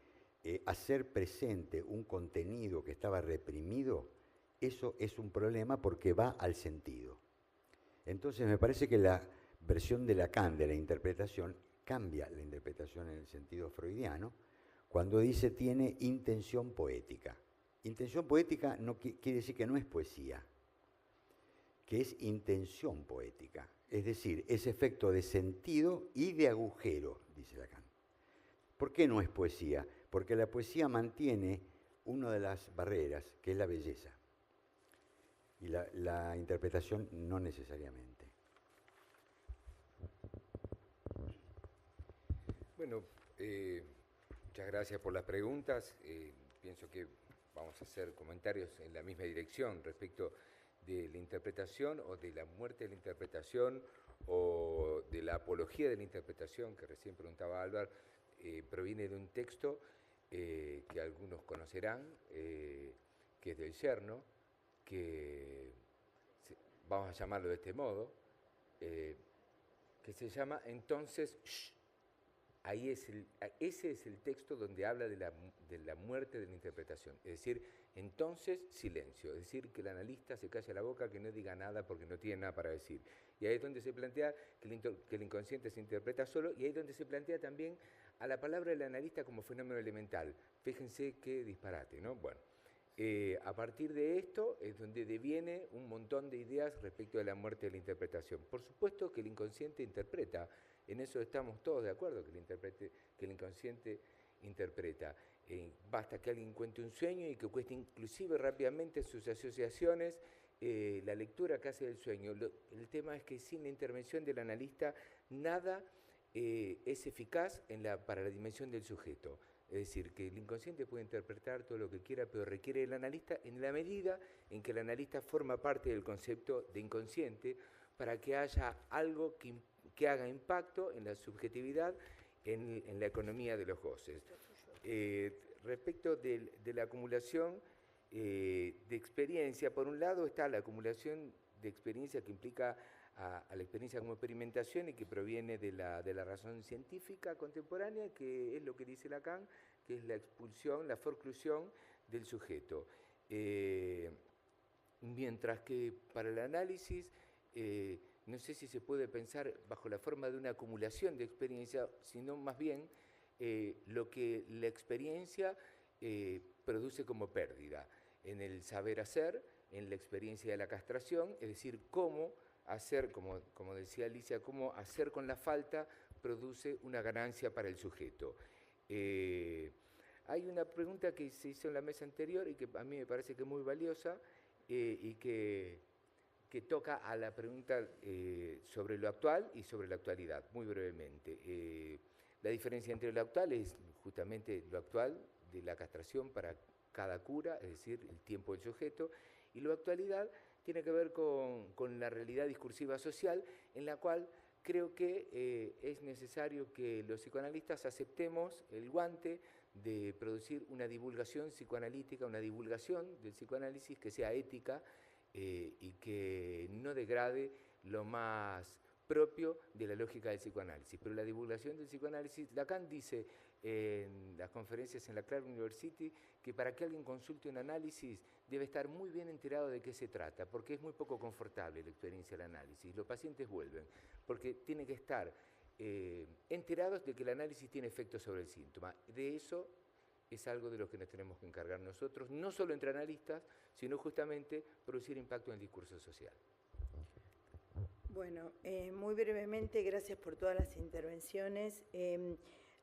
hacer presente un contenido que estaba reprimido, eso es un problema porque va al sentido. Entonces me parece que la versión de Lacan de la interpretación cambia la interpretación en el sentido freudiano cuando dice tiene intención poética. Intención poética no quiere decir que no es poesía, que es intención poética, es decir, es efecto de sentido y de agujero, dice Lacan. ¿Por qué no es poesía? Porque la poesía mantiene una de las barreras, que es la belleza, y la interpretación no necesariamente. Bueno, muchas gracias por las preguntas. Pienso que vamos a hacer comentarios en la misma dirección respecto de la interpretación o de la muerte de la interpretación o de la apología de la interpretación, que recién preguntaba Álvaro, proviene de un texto que algunos conocerán, que es del Yerno, que vamos a llamarlo de este modo, que se llama Entonces, shh. Ese es el texto donde habla de la muerte de la interpretación, es decir, entonces silencio, es decir, que el analista se calle la boca, que no diga nada porque no tiene nada para decir. Y ahí es donde se plantea que el inconsciente se interpreta solo, y ahí es donde se plantea también a la palabra del analista como fenómeno elemental. Fíjense qué disparate, ¿no? Bueno, a partir de esto es donde deviene un montón de ideas respecto de la muerte de la interpretación. Por supuesto que el inconsciente interpreta. En eso estamos todos de acuerdo, que el inconsciente interpreta. Basta que alguien cuente un sueño y que cueste inclusive rápidamente sus asociaciones, la lectura que hace del sueño. El tema es que sin la intervención del analista, nada es eficaz para la dimensión del sujeto. Es decir, que el inconsciente puede interpretar todo lo que quiera, pero requiere del analista en la medida en que el analista forma parte del concepto de inconsciente para que haya algo que haga impacto en la subjetividad, en la economía de los goces. Respecto de la acumulación de experiencia, por un lado está la acumulación de experiencia que implica a la experiencia como experimentación y que proviene de la razón científica contemporánea, que es lo que dice Lacan, que es la expulsión, la forclusión del sujeto. Mientras que para el análisis, no sé si se puede pensar bajo la forma de una acumulación de experiencia, sino más bien lo que la experiencia produce como pérdida en el saber hacer, en la experiencia de la castración, es decir, cómo hacer, como decía Alicia, cómo hacer con la falta produce una ganancia para el sujeto. Hay una pregunta que se hizo en la mesa anterior y que a mí me parece que es muy valiosa y que toca a la pregunta sobre lo actual y sobre la actualidad, muy brevemente. La diferencia entre lo actual es justamente lo actual de la castración para cada cura, es decir, el tiempo del sujeto, y la actualidad tiene que ver con la realidad discursiva social, en la cual creo que es necesario que los psicoanalistas aceptemos el guante de producir una divulgación psicoanalítica, una divulgación del psicoanálisis que sea ética, y que no degrade lo más propio de la lógica del psicoanálisis. Pero la divulgación del psicoanálisis, Lacan dice en las conferencias en la Clark University que para que alguien consulte un análisis debe estar muy bien enterado de qué se trata, porque es muy poco confortable la experiencia del análisis. Los pacientes vuelven, porque tienen que estar enterados de que el análisis tiene efectos sobre el síntoma. De eso es algo de lo que nos tenemos que encargar nosotros, no solo entre analistas, sino justamente producir impacto en el discurso social. Bueno, muy brevemente, gracias por todas las intervenciones.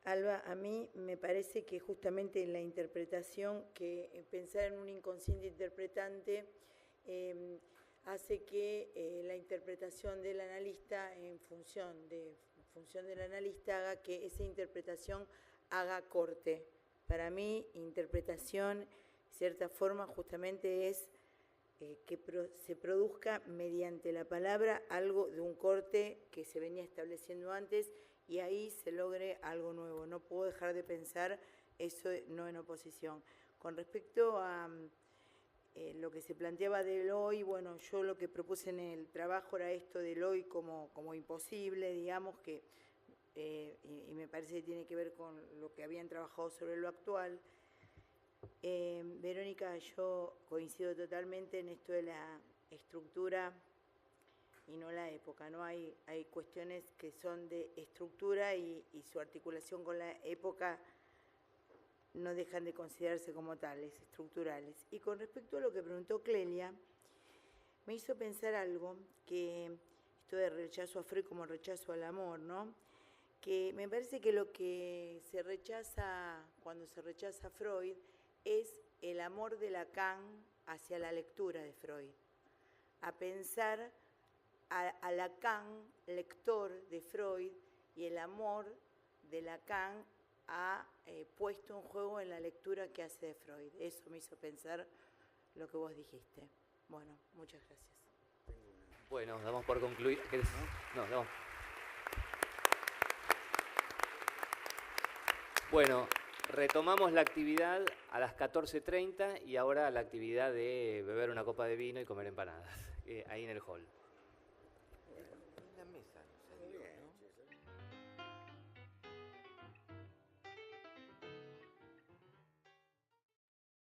Alba, a mí me parece que justamente la interpretación, que pensar en un inconsciente interpretante hace que la interpretación del analista en función del analista haga que esa interpretación haga corte. Para mí, interpretación, de cierta forma, justamente es que se produzca mediante la palabra algo de un corte que se venía estableciendo antes y ahí se logre algo nuevo. No puedo dejar de pensar eso no en oposición. Con respecto a lo que se planteaba del hoy, bueno, yo lo que propuse en el trabajo era esto del hoy como imposible, digamos, que y me parece que tiene que ver con lo que habían trabajado sobre lo actual. Verónica, yo coincido totalmente en esto de la estructura y no la época, ¿no? Hay cuestiones que son de estructura y su articulación con la época no dejan de considerarse como tales, estructurales. Y con respecto a lo que preguntó Clelia, me hizo pensar algo, que esto de rechazo a Freud como rechazo al amor, ¿no? Que me parece que lo que se rechaza cuando se rechaza a Freud es el amor de Lacan hacia la lectura de Freud, a pensar a Lacan, lector de Freud, y el amor de Lacan ha puesto en juego en la lectura que hace de Freud. Eso me hizo pensar lo que vos dijiste. Bueno, muchas gracias. Bueno, damos por concluir. No, damos. Bueno, retomamos la actividad a las 14:30 y ahora la actividad de beber una copa de vino y comer empanadas, ahí en el hall. En la mesa, no salió, ¿no?